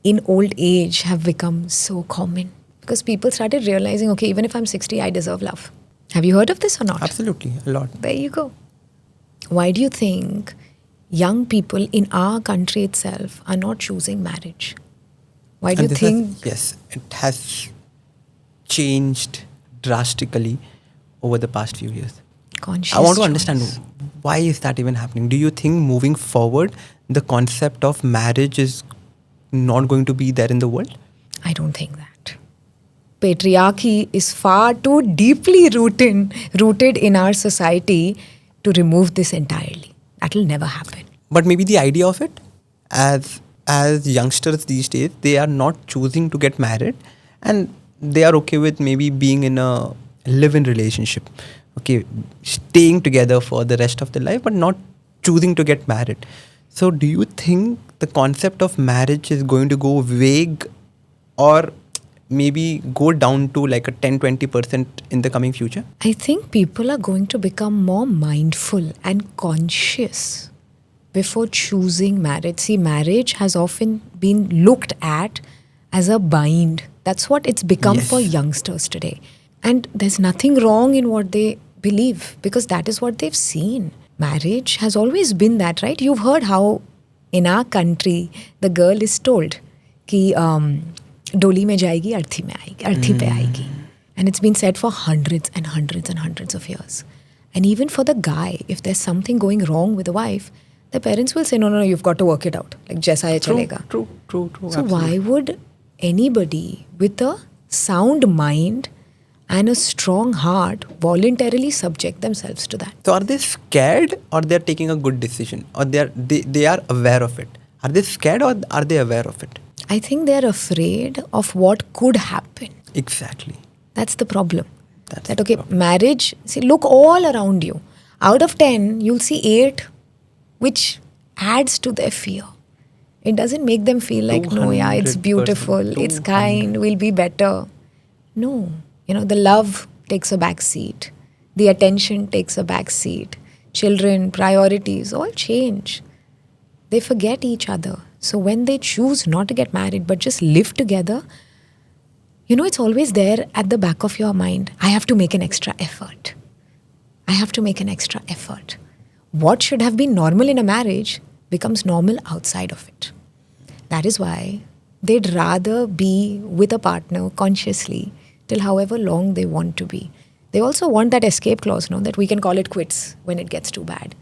S2: in old age have become so common? Because people started realizing, okay, even if I'm 60, I deserve love. Have you heard of this or not?
S1: Absolutely, a lot.
S2: There you go. Why do you think young people in our country itself are not choosing marriage? Why do you think?
S1: Yes, it has changed drastically over the past few years.
S2: Conscious
S1: I want to
S2: choice.
S1: understand, why is that even happening? Do you think moving forward, the concept of marriage is not going to be there in the world?
S2: I don't think that. Patriarchy is far too deeply rooted in our society to remove this entirely. That will never happen.
S1: But maybe the idea of it, as youngsters these days, they are not choosing to get married and they are okay with maybe being in a live-in relationship, okay, staying together for the rest of their life, but not choosing to get married. So do you think the concept of marriage is going to go vague, or maybe go down to like a 10-20% in the coming future?
S2: I think people are going to become more mindful and conscious before choosing marriage. See, marriage has often been looked at as a bind. That's what it's become
S1: Yes.
S2: for youngsters today. And there's nothing wrong in what they believe because that is what they've seen. Marriage has always been that, right? You've heard how in our country the girl is told कि डोली में जाएगी अर्थी में आएगी अर्थी पे आएगी. And it's been said for hundreds and hundreds and hundreds of years. And even for the guy, if there's something going wrong with the wife, the parents will say, no, you've got to work it out. Like, jaisa hai chalega.
S1: True.
S2: So
S1: Absolutely.
S2: why would anybody with a sound mind and a strong heart voluntarily subject themselves to that?
S1: So are they scared, or they are taking a good decision, or they are aware of it? Are they scared, or are they aware of it?
S2: I think they're afraid of what could happen.
S1: Exactly.
S2: That's the problem.
S1: That's
S2: That,
S1: the
S2: okay,
S1: problem.
S2: marriage, see, look all around you. Out of 10, you'll see 8, which adds to their fear. It doesn't make them feel like, no, yeah, it's
S1: 200%,
S2: beautiful, it's kind, we'll be better. No. The love takes a back seat. The attention takes a back seat. Children, priorities, all change. They forget each other. So when they choose not to get married, but just live together, it's always there at the back of your mind. I have to make an extra effort. I have to make an extra effort. What should have been normal in a marriage becomes normal outside of it. That is why they'd rather be with a partner consciously till however long they want to be. They also want that escape clause, that we can call it quits when it gets too bad.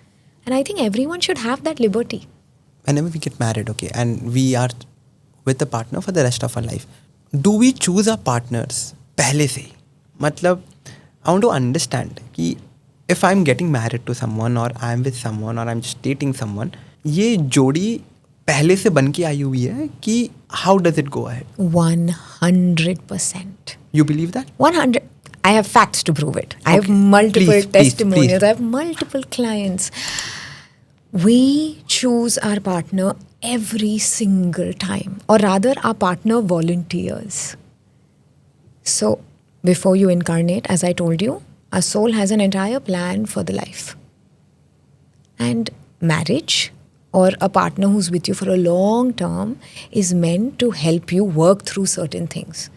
S2: And I think everyone should have that liberty.
S1: Whenever we get married, okay, and we are with a partner for the rest of our life, do we choose our partners पहले से ही? मतलब, I want to understand कि if I'm getting married to someone, or I'm with someone, or I'm just dating someone, ये जोड़ी पहले से बन के आई हुई है कि how does it go ahead?
S2: 100%.
S1: You believe that?
S2: 100. I have facts to prove it. I have
S1: Okay.
S2: multiple
S1: Please.
S2: testimonials. I have multiple clients. We choose our partner every single time, or rather, our partner volunteers. So, before you incarnate, as I told you, our soul has an entire plan for the life. And marriage, or a partner who's with you for a long term, is meant to help you work through certain things.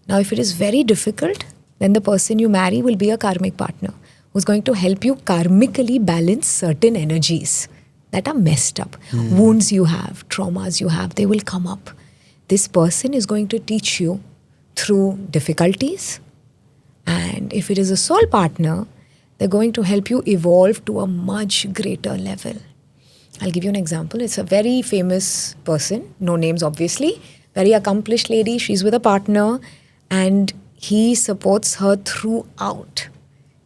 S2: Now, if it is very difficult, then the person you marry will be a karmic partner who's going to help you karmically balance certain energies that are messed up. Wounds you have, traumas you have, they will come up. This person is going to teach you through difficulties. And if it is a soul partner, they're going to help you evolve to a much greater level. I'll give you an example. It's a very famous person, no names obviously, very accomplished lady. She's with a partner and he supports her throughout.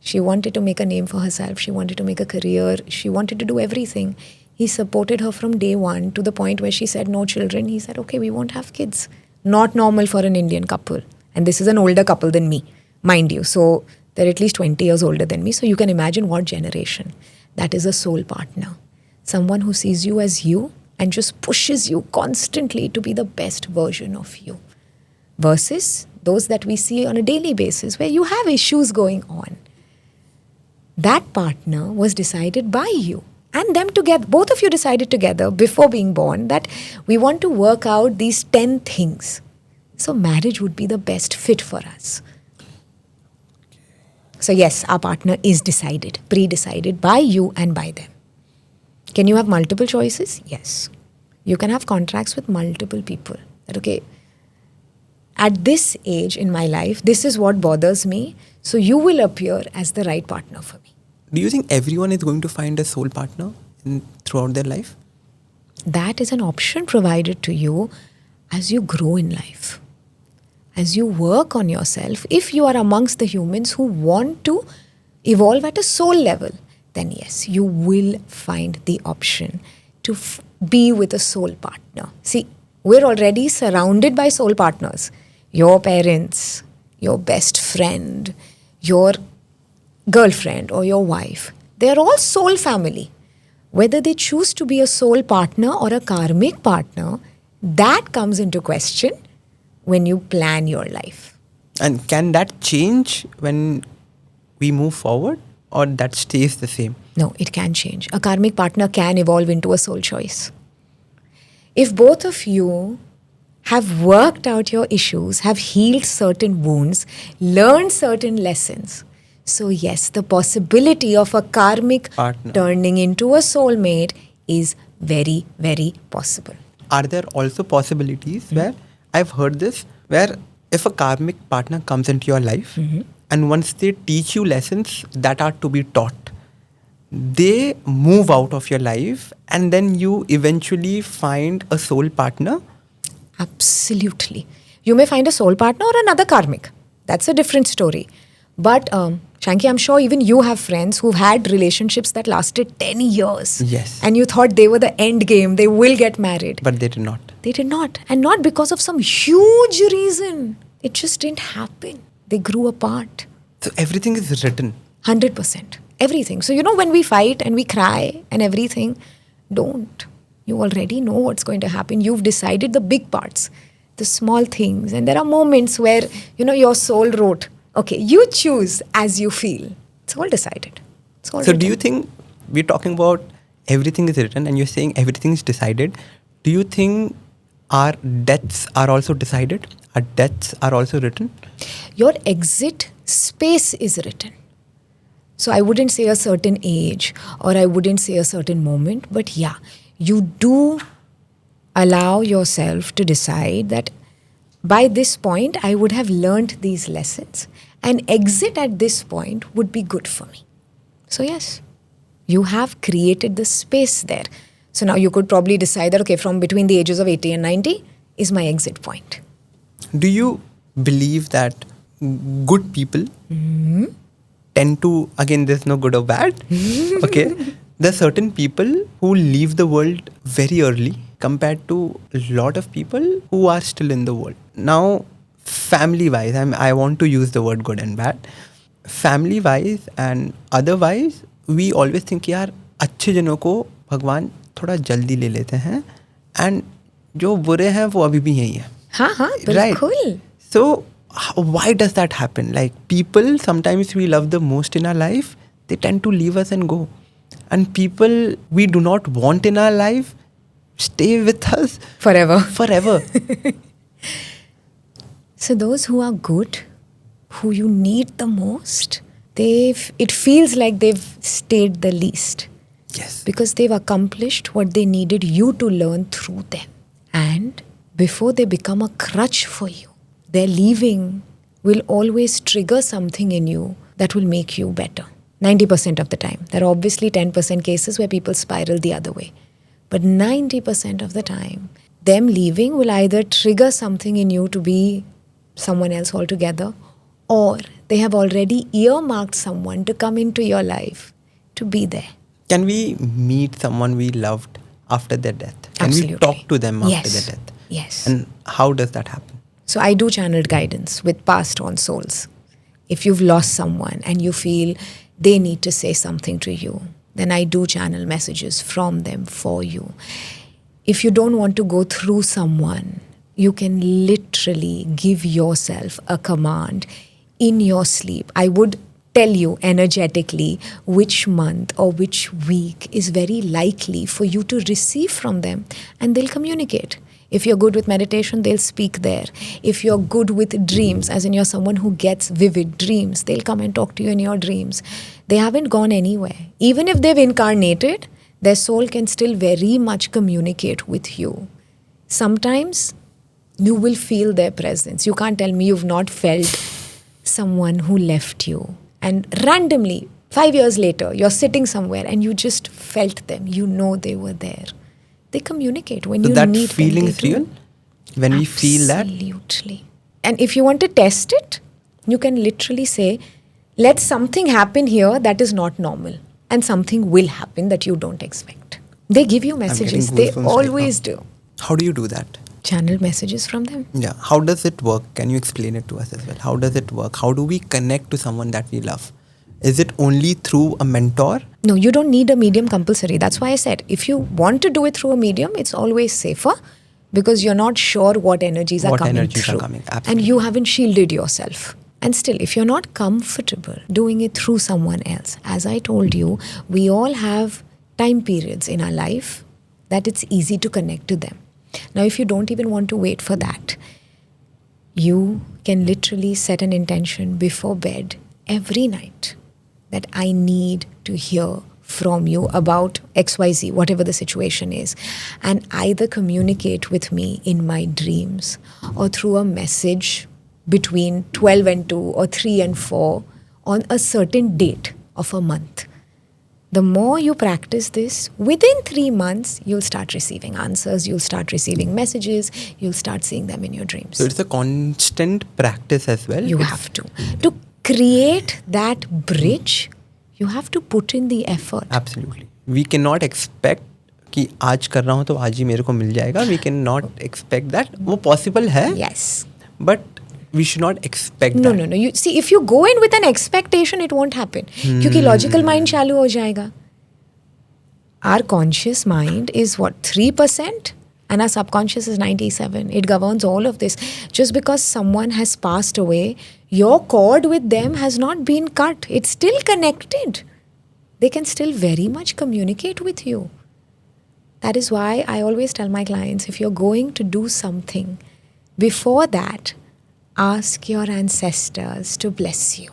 S2: She wanted to make a name for herself. She wanted to make a career. She wanted to do everything. He supported her from day one to the point where she said, no children. He said, okay, we won't have kids. Not normal for an Indian couple. And this is an older couple than me, mind you. So they're at least 20 years older than me. So you can imagine what generation. That is a soul partner. Someone who sees you as you and just pushes you constantly to be the best version of you. Versus those that we see on a daily basis where you have issues going on. That partner was decided by you and them together. Both of you decided together before being born that we want to work out these 10 things. So marriage would be the best fit for us. So yes, our partner is decided, pre-decided by you and by them. Can you have multiple choices? Yes. You can have contracts with multiple people. That, okay, at this age in my life, this is what bothers me. So you will appear as the right partner for me.
S1: Do you think everyone is going to find a soul partner throughout their life?
S2: That is an option provided to you as you grow in life. As you work on yourself, if you are amongst the humans who want to evolve at a soul level, then yes, you will find the option to be with a soul partner. See, we're already surrounded by soul partners. your parents, your best friend, your girlfriend or your wife, they're all soul family. Whether they choose to be a soul partner or a karmic partner, that comes into question when you plan your life.
S1: And can that change when we move forward, or that stays the same?
S2: No, it can change. A karmic partner can evolve into a soul choice. If both of you have worked out your issues, have healed certain wounds, learned certain lessons, so yes, the possibility of a karmic
S1: Partner.
S2: turning into a soulmate is very, very possible.
S1: Are there also possibilities where I've heard this, where if a karmic partner comes into your life and once they teach you lessons that are to be taught, they move out of your life and then you eventually find a soul partner?
S2: Absolutely. You may find a soul partner or another karmic. That's a different story. But Shanky, I'm sure even you have friends who've had relationships that lasted 10 years.
S1: Yes.
S2: And you thought they were the end game. They will get married.
S1: But they did not.
S2: They did not. And not because of some huge reason. It just didn't happen. They grew apart.
S1: So everything is written.
S2: 100%. Everything. So, when we fight and we cry and everything, don't. You already know what's going to happen. You've decided the big parts, the small things. And there are moments where, your soul wrote, okay, you choose as you feel. It's all decided. It's all
S1: So
S2: written.
S1: do you think we're talking about everything is written and you're saying everything is decided? Do you think our deaths are also decided? Our deaths are also written?
S2: Your exit space is written. So I wouldn't say a certain age or I wouldn't say a certain moment, but yeah, you do allow yourself to decide that by this point I would have learned these lessons and exit at this point would be good for me. So yes, you have created the space there. So now you could probably decide that, okay, from between the ages of 80 and 90 is my exit point.
S1: Do you believe that good people tend to, again, there's no good or bad, okay? There are certain people who leave the world very early compared to a lot of people who are still in the world. Now, family-wise, I want to use the word good and bad. Family-wise and otherwise, we always think, यार अच्छे जनों को भगवान थोड़ा जल्दी ले लेते हैं and जो बुरे हैं वो अभी भी यही हैं.
S2: हाँ, बिल्कुल.
S1: So, why does that happen? Like, people sometimes we love the most in our life, they tend to leave us and go. And people we do not want in our life stay with us
S2: Forever. So those who are good, who you need the most, it feels like they've stayed the least.
S1: Yes.
S2: Because they've accomplished what they needed you to learn through them. And before they become a crutch for you, their leaving will always trigger something in you that will make you better. 90% of the time. There are obviously 10% cases where people spiral the other way. But 90% of the time, them leaving will either trigger something in you to be someone else altogether, or they have already earmarked someone to come into your life to be there.
S1: Can we meet someone we loved after their death? Can
S2: Absolutely.
S1: we talk to them after
S2: Yes.
S1: their death?
S2: Yes.
S1: And how does that happen?
S2: So I do channeled guidance with passed on souls. If you've lost someone and you feel they need to say something to you, then I do channel messages from them for you. If you don't want to go through someone, you can literally give yourself a command in your sleep. I would tell you energetically which month or which week is very likely for you to receive from them, and they'll communicate. If you're good with meditation, they'll speak there. If you're good with dreams, as in you're someone who gets vivid dreams, they'll come and talk to you in your dreams. They haven't gone anywhere. Even if they've incarnated, their soul can still very much communicate with you. Sometimes you will feel their presence. You can't tell me you've not felt someone who left you. And randomly, 5 years later, you're sitting somewhere and you just felt them. You know they were there. They communicate when
S1: So
S2: you
S1: that
S2: need
S1: feeling
S2: them.
S1: is real? When we feel that?
S2: Absolutely. And if you want to test it, you can literally say, let something happen here that is not normal. And something will happen that you don't expect. They give you messages.
S1: getting
S2: They
S1: goosebumps right
S2: always
S1: now.
S2: do.
S1: How do you do that?
S2: Channel messages from them.
S1: Yeah. How does it work? Can you explain it to us as well? How does it work? How do we connect to someone that we love? Is it only through a mentor?
S2: No, you don't need a medium compulsory. That's why I said if you want to do it through a medium, it's always safer because you're not sure what energies are
S1: What
S2: coming
S1: energies are
S2: through.
S1: coming,
S2: And
S1: absolutely.
S2: you haven't shielded yourself. And still, if you're not comfortable doing it through someone else, as I told you, we all have time periods in our life that it's easy to connect to them. Now, if you don't even want to wait for that, you can literally set an intention before bed every night that I need to hear from you about XYZ, whatever the situation is, and either communicate with me in my dreams or through a message between 12 and 2 or 3 and 4 on a certain date of a month. The more you practice this, within 3 months, you'll start receiving answers, you'll start receiving messages, you'll start seeing them in your dreams.
S1: So it's a constant practice as well.
S2: You have to. To create that bridge, you have to put in the effort.
S1: Absolutely. We cannot expect कि आज कर रहा हूँ तो आज ही मेरे को मिल जाएगा. We cannot expect that. वो possible है.
S2: Yes.
S1: But we should not expect
S2: No,
S1: that.
S2: no, no. You see, if you go in with an expectation, it won't happen. क्योंकि logical mind चालू हो जाएगा. Our conscious mind is what, 3%? And our subconscious is 97%. It governs all of this. Just because someone has passed away, your cord with them has not been cut. It's still connected. They can still very much communicate with you. That is why I always tell my clients, if you're going to do something, before that, ask your ancestors to bless you.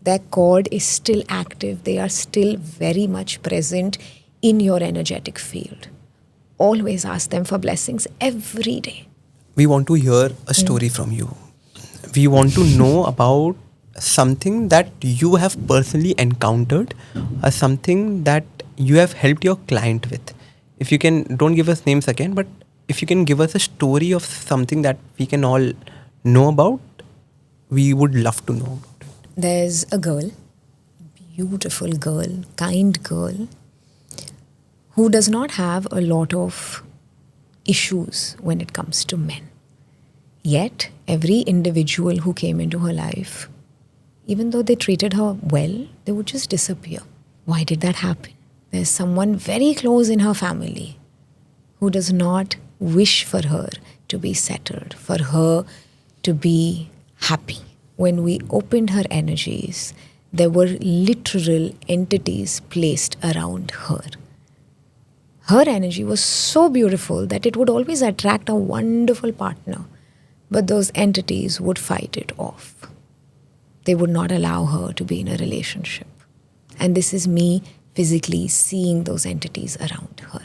S2: Their cord is still active. They are still very much present in your energetic field. Always ask them for blessings every day.
S1: We want to hear a story from you. We want to know about something that you have personally encountered or something that you have helped your client with. If you can, don't give us names again, but if you can give us a story of something that we can all know about, we would love to know about it.
S2: There's a girl, beautiful girl, kind girl, who does not have a lot of issues when it comes to men. Yet, every individual who came into her life, even though they treated her well, they would just disappear. Why did that happen? There's someone very close in her family who does not wish for her to be settled, for her to be happy. When we opened her energies, there were literal entities placed around her. Her energy was so beautiful that it would always attract a wonderful partner, but those entities would fight it off. They would not allow her to be in a relationship. And this is me physically seeing those entities around her,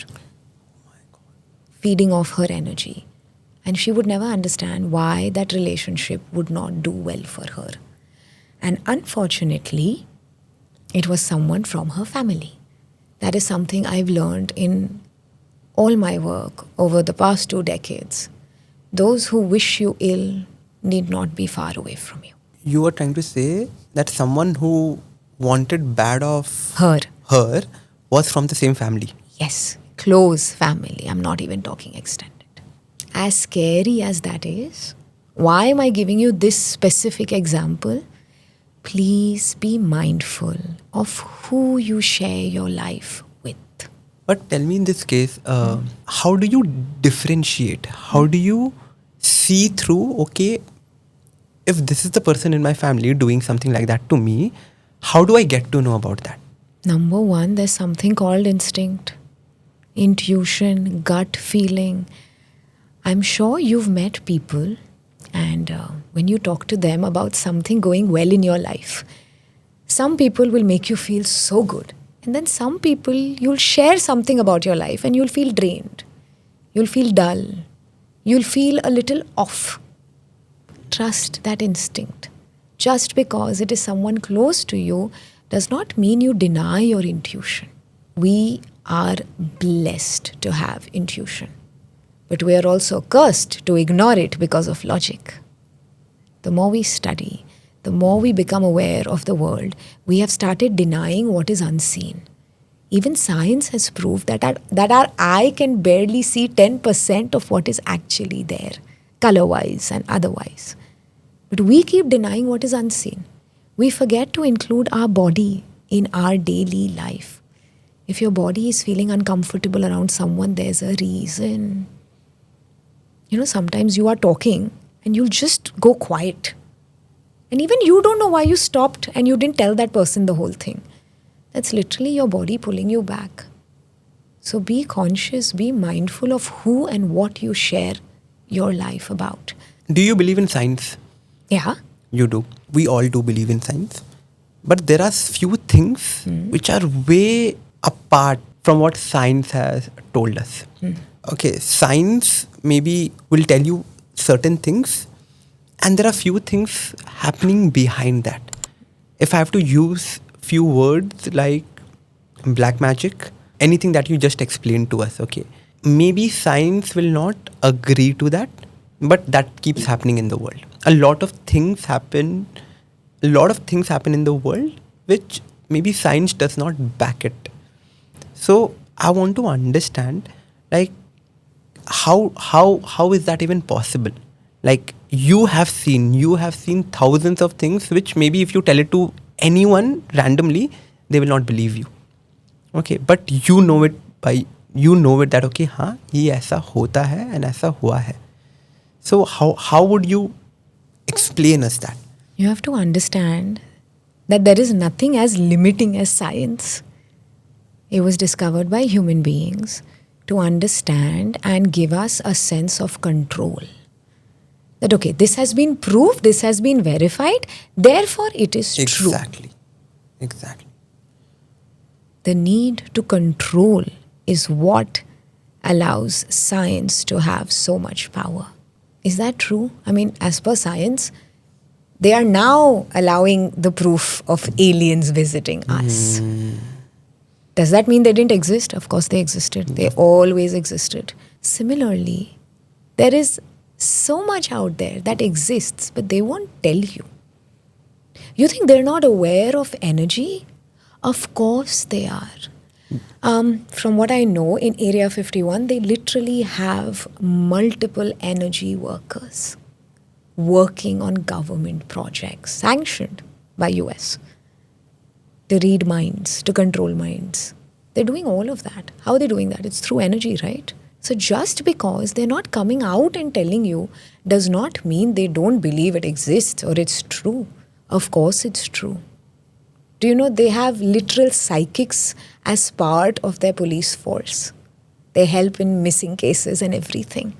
S2: feeding off her energy. And she would never understand why that relationship would not do well for her. And unfortunately, it was someone from her family. That is something I've learned in all my work over the past 2 decades. Those who wish you ill need not be far away from you.
S1: You are trying to say that someone who wanted bad of
S2: Her.
S1: was from the same family.
S2: Yes, close family. I'm not even talking extended. As scary as that is, why am I giving you this specific example? Please be mindful of who you share your life with.
S1: But tell me in this case, how do you differentiate? How do you see through, okay, if this is the person in my family doing something like that to me, how do I get to know about that?
S2: Number one, there's something called instinct, intuition, gut feeling. I'm sure you've met people and when you talk to them about something going well in your life, some people will make you feel so good. And then some people, you'll share something about your life and you'll feel drained. You'll feel dull. You'll feel a little off. Trust that instinct. Just because it is someone close to you does not mean you deny your intuition. We are blessed to have intuition. But we are also cursed to ignore it because of logic. The more we study, the more we become aware of the world, we have started denying what is unseen. Even science has proved that our eye can barely see 10% of what is actually there, color-wise and otherwise. But we keep denying what is unseen. We forget to include our body in our daily life. If your body is feeling uncomfortable around someone, there's a reason. Sometimes you are talking and you'll just go quiet. And even you don't know why you stopped and you didn't tell that person the whole thing. That's literally your body pulling you back. So be conscious, be mindful of who and what you share your life about.
S1: Do you believe in science?
S2: Yeah.
S1: You do. We all do believe in science. But there are few things which are way apart from what science has told us. Okay, science maybe will tell you certain things, and there are few things happening behind that. If I have to use few words like black magic, anything that you just explained to us, okay, maybe science will not agree to that, but that keeps happening in the world. A lot of things happen in the world which maybe science does not back it. So I want to understand, like, how is that even possible? Like, you have seen thousands of things which maybe if you tell it to anyone randomly, they will not believe you. Okay, but you know it that okay, हाँ ये ऐसा होता है and ऐसा हुआ है. So how would you explain us that?
S2: You have to understand that there is nothing as limiting as science. It was discovered by human beings to understand and give us a sense of control. That okay, this has been proved, this has been verified, therefore it is true.
S1: Exactly.
S2: The need to control is what allows science to have so much power. Is that true? I mean, as per science, they are now allowing the proof of aliens visiting us. Does that mean they didn't exist? Of course they existed. They always existed. Similarly, there is so much out there that exists, but they won't tell you. You think they're not aware of energy? Of course they are. From what I know, in Area 51, they literally have multiple energy workers working on government projects sanctioned by US to read minds, to control minds. They're doing all of that. How are they doing that? It's through energy, right? So just because they're not coming out and telling you does not mean they don't believe it exists or it's true. Of course it's true. Do you know they have literal psychics as part of their police force? They help in missing cases and everything.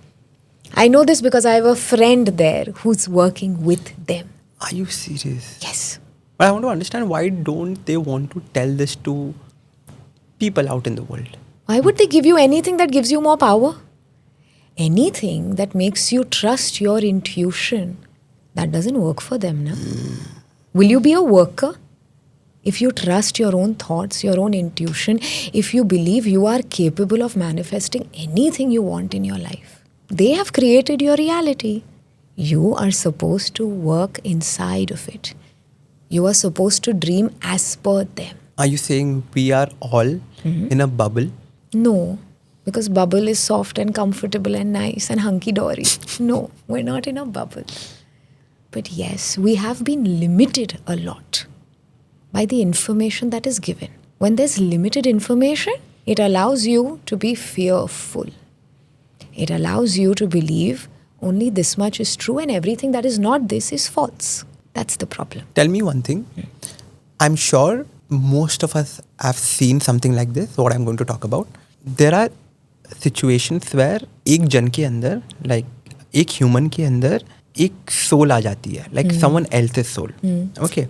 S2: I know this because I have a friend there who's working with them.
S1: Are you serious?
S2: Yes.
S1: But I want to understand, why don't they want to tell this to people out in the world?
S2: Why would they give you anything that gives you more power? Anything that makes you trust your intuition, that doesn't work for them, no? Will you be a worker? If you trust your own thoughts, your own intuition, if you believe you are capable of manifesting anything you want in your life, they have created your reality. You are supposed to work inside of it. You are supposed to dream as per them.
S1: Are you saying we are all in a bubble?
S2: No, because bubble is soft and comfortable and nice and hunky-dory. No, we're not in a bubble. But yes, we have been limited a lot by the information that is given. When there's limited information, it allows you to be fearful. It allows you to believe only this much is true and everything that is not this is false. That's the problem.
S1: Tell me one thing. I'm sure most of us have seen something like this, what I'm going to talk about. There are situations where एक जन के अंदर, like एक human के अंदर एक soul आ जाती है, like someone else's soul. Okay.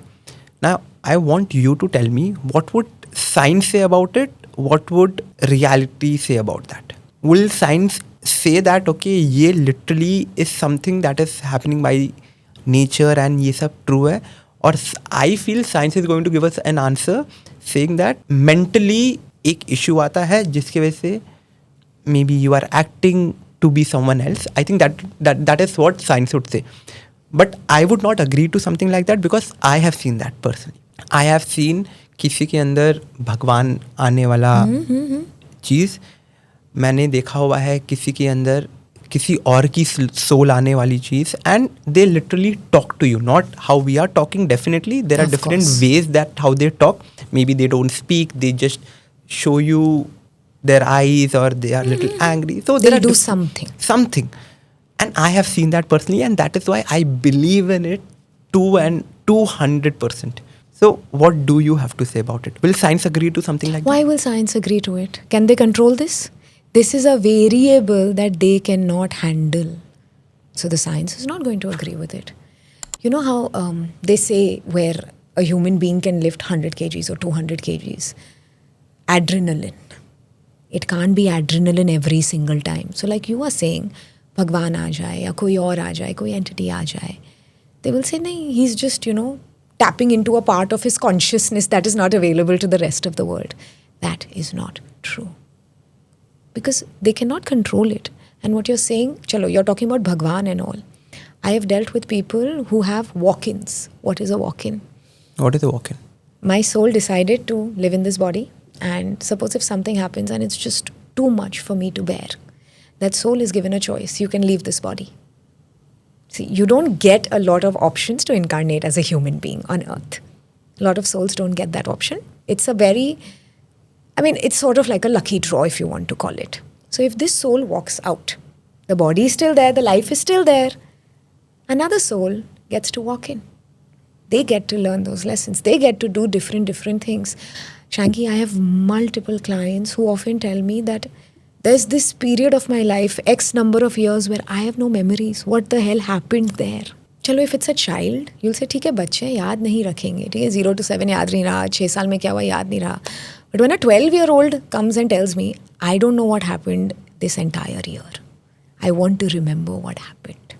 S1: Now, I want you to tell me, what would science say about it? What would reality say about that? Will science say that, okay, ये literally is something that is happening by nature and ये सब true है? Or I feel science is going to give us an answer saying that mentally एक issue आता है जिसकी वजह से maybe you are acting to be someone else. I think that is what science would say. But I would not agree to something like that because I have seen that personally. I have seen किसी के अंदर भगवान आने वाला चीज़, मैंने देखा हुआ है किसी के अंदर किसी और की सोल आने वाली चीज़, and they literally talk to you, not how we are talking. Definitely there are
S2: Of
S1: different
S2: course.
S1: Ways that how they talk. Maybe they don't speak, they just show you their eyes, or they are little angry. So there
S2: They'll
S1: are
S2: do something.
S1: something. And I have seen that personally, and that is why I believe in it 200%. So what do you have to say about it? Will science agree to something like
S2: Why will science agree to it? Can they control this? This is a variable that they cannot handle. So the science is not going to agree with it. You know how they say where a human being can lift 100 kgs or 200 kgs? Adrenaline. It can't be adrenaline every single time. So like you are saying, Bhagwan aa jaye, ya koi aur aa jaye, koi entity aa jaye. They will say, nahi, he's just, tapping into a part of his consciousness that is not available to the rest of the world. That is not true. Because they cannot control it. And what you're saying, chalo, you're talking about Bhagwan and all. I have dealt with people who have walk-ins. What is a walk-in?
S1: What is a walk-in?
S2: My soul decided to live in this body, and suppose if something happens and it's just too much for me to bear, that soul is given a choice. You can leave this body. See, you don't get a lot of options to incarnate as a human being on earth. A lot of souls don't get that option. It's it's sort of like a lucky draw, if you want to call it. So if this soul walks out, the body is still there, the life is still there, another soul gets to walk in. They get to learn those lessons. They get to do different things. Shanky, I have multiple clients who often tell me that there's this period of my life, X number of years, where I have no memories. What the hell happened there? Chalo, if it's a child, you'll say, ठीक है बच्चे याद नहीं रखेंगे, ठीक है 0 to 7 याद नहीं रहा, 6 साल में क्या हुआ याद नहीं रहा. But when a 12-year-old comes and tells me, I don't know what happened this entire year. I want to remember what happened.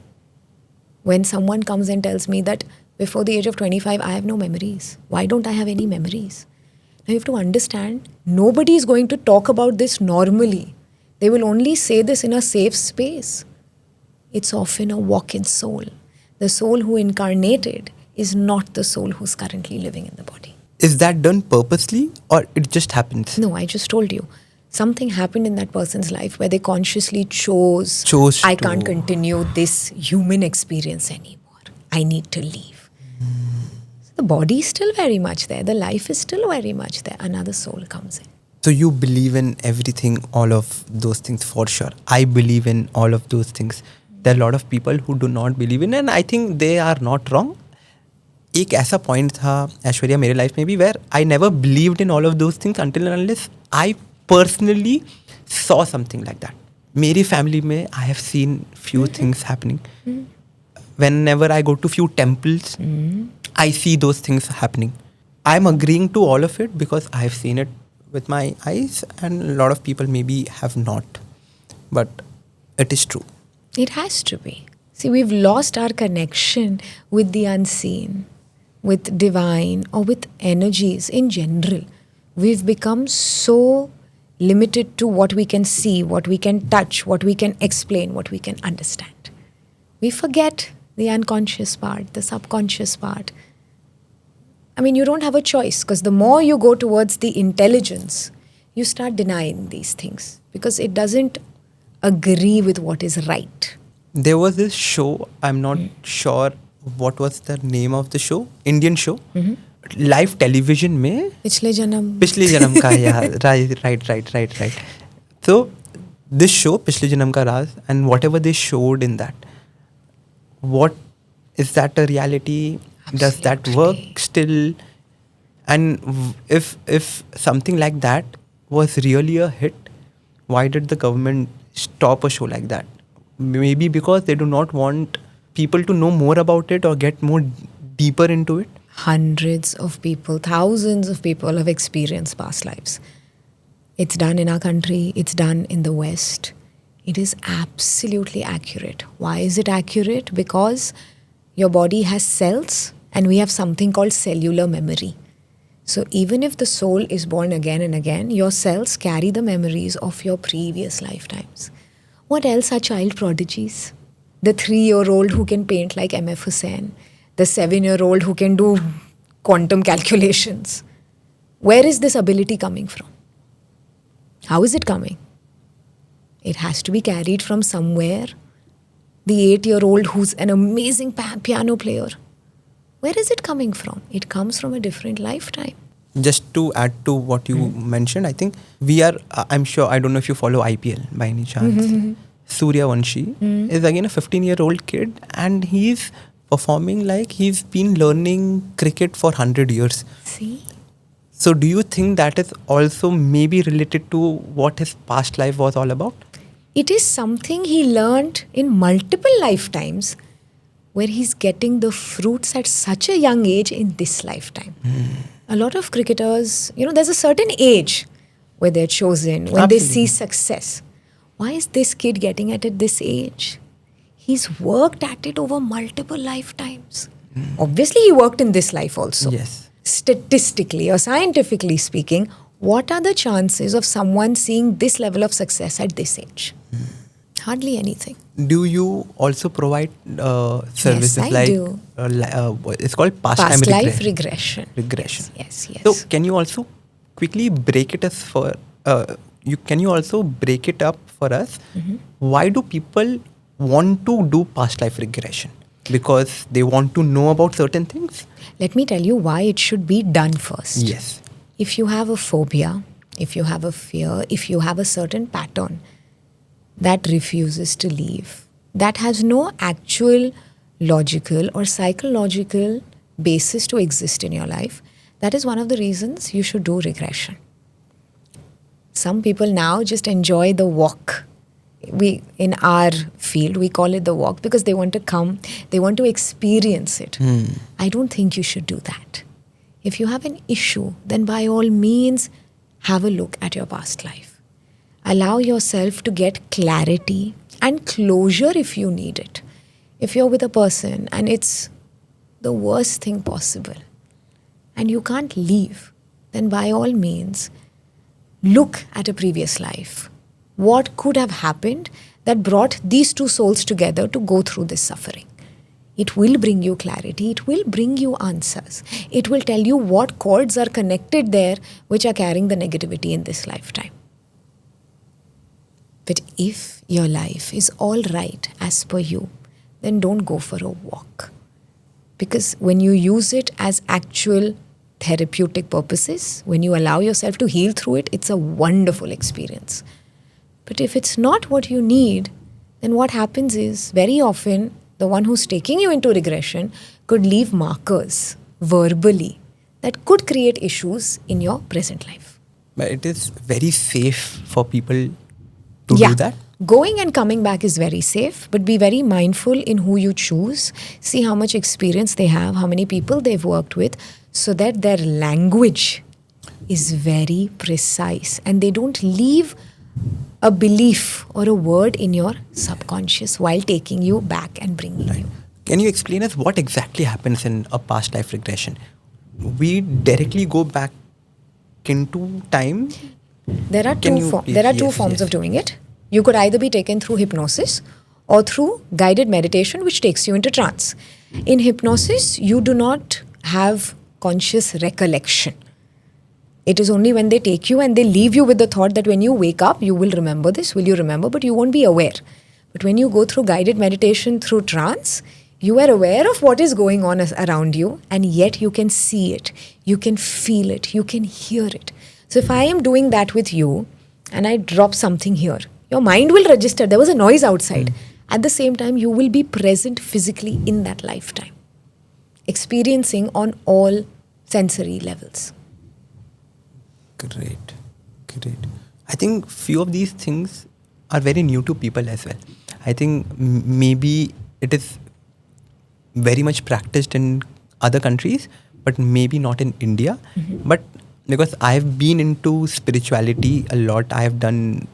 S2: When someone comes and tells me that before the age of 25, I have no memories. Why don't I have any memories? Now you have to understand, nobody is going to talk about this normally. They will only say this in a safe space. It's often a walk-in soul. The soul who incarnated is not the soul who's currently living in the body.
S1: Is that done purposely, or it just happens?
S2: No, I just told you. Something happened in that person's life where they consciously chose I can't continue this human experience anymore. I need to leave. So the body is still very much there. The life is still very much there. Another soul comes in.
S1: So you believe in everything, all of those things for sure. I believe in all of those things. There are a lot of people who do not believe in, and I think they are not wrong. एक ऐसा point था ऐश्वर्या मेरे life में भी where I never believed in all of those things until and unless I personally saw something like that. मेरी family में I have seen few things happening. Whenever I go to few temples, I see those things happening. I'm agreeing to all of it because I've seen it with my eyes, and a lot of people maybe have not. But it is true.
S2: It has to be. See, we've lost our connection with the unseen, with divine, or with energies in general. We've become so limited to what we can see, what we can touch, what we can explain, what we can understand. We forget the unconscious part, the subconscious part. I mean, you don't have a choice, because the more you go towards the intelligence, you start denying these things because it doesn't agree with what is right.
S1: There was this show, I'm not sure what was the name of the show, Indian show, live television में
S2: पिछले
S1: जन्म का यार right. So this show पिछले जन्म का राज, and whatever they showed in that, what is that a reality? Does that work still? And if something like that was really a hit, why did the government stop a show like that? Maybe because they do not want people to know more about it or get more deeper into it.
S2: Hundreds of people, thousands of people have experienced past lives. It's done in our country, it's done in the West. It is absolutely accurate. Why is it accurate? Because your body has cells and we have something called cellular memory. So even if the soul is born again and again, your cells carry the memories of your previous lifetimes. What else are child prodigies? The 3-year-old who can paint like M.F. Hussain. The 7-year-old who can do quantum calculations. Where is this ability coming from? How is it coming? It has to be carried from somewhere. The 8-year-old who's an amazing piano player, where is it coming from? It comes from a different lifetime.
S1: Just to add to what you mentioned, I think we are, I'm sure, I don't know if you follow IPL by any chance. Surya Vanshi is again a 15-year-old kid, and he's performing like he's been learning cricket for 100 years.
S2: See?
S1: So do you think that is also maybe related to what his past life was all about?
S2: It is something he learned in multiple lifetimes, where he's getting the fruits at such a young age in this lifetime. A lot of cricketers, there's a certain age where they're chosen, when they see success. Why is this kid getting it at this age? He's worked at it over multiple lifetimes. Obviously, he worked in this life also.
S1: Yes.
S2: Statistically or scientifically speaking, what are the chances of someone seeing this level of success at this age? Hardly anything.
S1: Do you also provide services
S2: Yes, I
S1: like
S2: do.
S1: It's called past
S2: Life regression. Yes.
S1: So can you also quickly break it us for can you also break it up for us? Why do people want to do past life regression? Because they want to know about certain things?
S2: Let me tell you why it should be done first.
S1: Yes.
S2: If you have a phobia, if you have a fear, if you have a certain pattern that refuses to leave, that has no actual logical or psychological basis to exist in your life, that is one of the reasons you should do regression. Some people now just enjoy the walk. In our field, we call it the walk because they want to come, they want to experience it. I don't think you should do that. If you have an issue, then by all means, have a look at your past life. Allow yourself to get clarity and closure if you need it. If you're with a person and it's the worst thing possible and you can't leave, then by all means, look at a previous life. What could have happened that brought these two souls together to go through this suffering? It will bring you clarity. It will bring you answers. It will tell you what cords are connected there which are carrying the negativity in this lifetime. But if your life is all right as per you, then don't go for a walk. Because when you use it as actual therapeutic purposes, when you allow yourself to heal through it, it's a wonderful experience. But if it's not what you need, then what happens is very often the one who's taking you into regression could leave markers verbally that could create issues in your present life.
S1: But it is very safe for people to do that?
S2: Going and coming back is very safe, but be very mindful in who you choose. See how much experience they have, how many people they've worked with, so that their language is very precise and they don't leave a belief or a word in your subconscious while taking you back and bringing you.
S1: Can you explain us what exactly happens in a past life regression? We directly go back into time?
S2: There are two forms of doing it. You could either be taken through hypnosis or through guided meditation, which takes you into trance. In hypnosis, you do not have conscious recollection. It is only when they take you and they leave you with the thought that when you wake up, you will remember this, will you remember, but you won't be aware. But when you go through guided meditation through trance, you are aware of what is going on around you, and yet you can see it, you can feel it, you can hear it. So if I am doing that with you and I drop something here, your mind will register there was a noise outside. At the same time, you will be present physically in that lifetime, experiencing on all sensory levels.
S1: Great. I think few of these things are very new to people as well. I think maybe it is very much practiced in other countries, but maybe not in India. But because I've been into spirituality a lot, I have done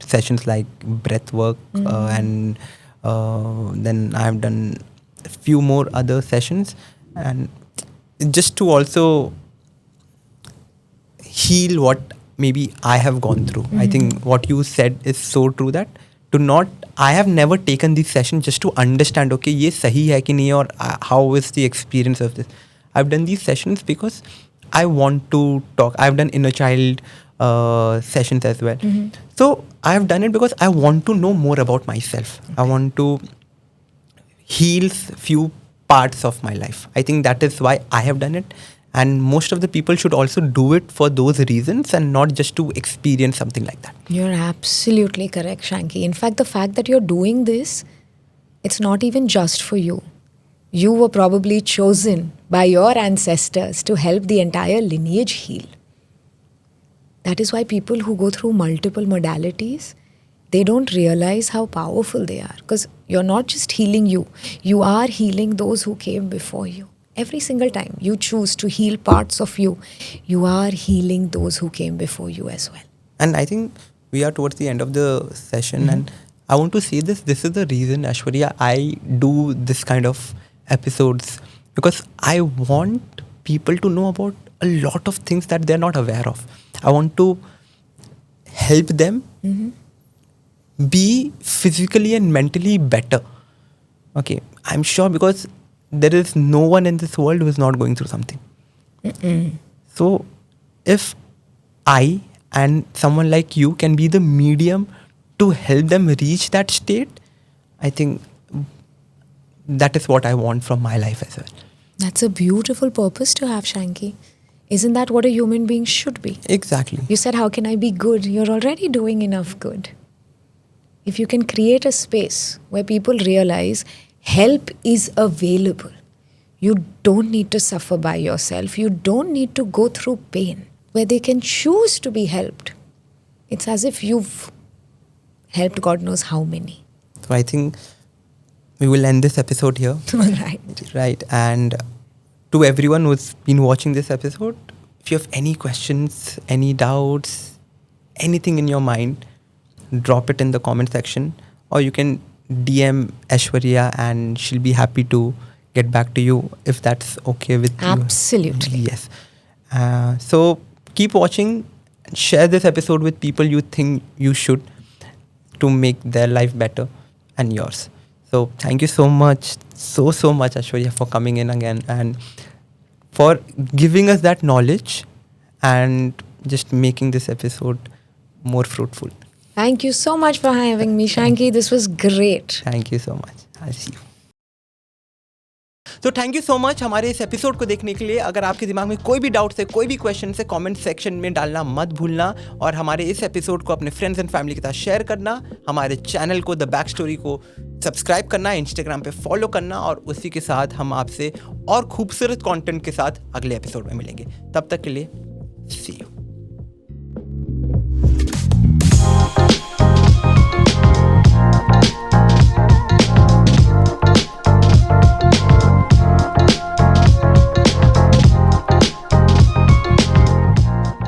S1: sessions like Breathwork and then I have done a few more other sessions, and just to also heal what maybe I have gone through. I think what you said is so true, that I have never taken these sessions just to understand, okay, ye sahi hai ki nahi, or how is the experience of this. I've done these sessions because I want to talk. I've done inner child sessions as well. So I've done it because I want to know more about myself. I want to heal few parts of my life. I think that is why I have done it. And most of the people should also do it for those reasons and not just to experience something like that.
S2: You're absolutely correct, Shanky. In fact, the fact that you're doing this, it's not even just for you. You were probably chosen by your ancestors to help the entire lineage heal. That is why people who go through multiple modalities, they don't realize how powerful they are. Because you're not just healing you, you are healing those who came before you. Every single time you choose to heal parts of you, you are healing those who came before you as well.
S1: And I think we are towards the end of the session, and I want to say this. This is the reason, Ashwarya, I do this kind of episodes, because I want people to know about a lot of things that they're not aware of. I want to help them be physically and mentally better. Okay, I'm sure, because there is no one in this world who is not going through something. So if I and someone like you can be the medium to help them reach that state, I think that is what I want from my life as well.
S2: That's a beautiful purpose to have, Shanky. Isn't that what a human being should be?
S1: Exactly.
S2: You said, how can I be good? You're already doing enough good. If you can create a space where people realize help is available, you don't need to suffer by yourself. You don't need to go through pain, where they can choose to be helped. It's as if you've helped God knows how many.
S1: So I think we will end this episode here.
S2: Right.
S1: Right. And to everyone who's been watching this episode, if you have any questions, any doubts, anything in your mind, drop it in the comment section, or you can DM Ashwarya and she'll be happy to get back to you if that's okay with you.
S2: Absolutely.
S1: Yes. So keep watching and share this episode with people you think you should, to make their life better and yours. So thank you so much, so much, Ashwarya, for coming in again and for giving us that knowledge and just making this episode more fruitful.
S2: Thank you so much for having me, Shanky. This was great.
S1: Thank you so much. I'll see you. तो thank you so much हमारे इस episode को देखने के लिए. अगर आपके दिमाग में कोई भी डाउट है, कोई भी क्वेश्चन है, कमेंट सेक्शन में डालना मत भूलना, और हमारे इस एपिसोड को अपने फ्रेंड्स एंड फैमिली के साथ शेयर करना. हमारे चैनल को, द बैक स्टोरी को सब्सक्राइब करना, इंस्टाग्राम पे फॉलो करना, और उसी के साथ हम आपसे और खूबसूरत कंटेंट के साथ अगले एपिसोड में मिलेंगे. तब तक के लिए सी यू.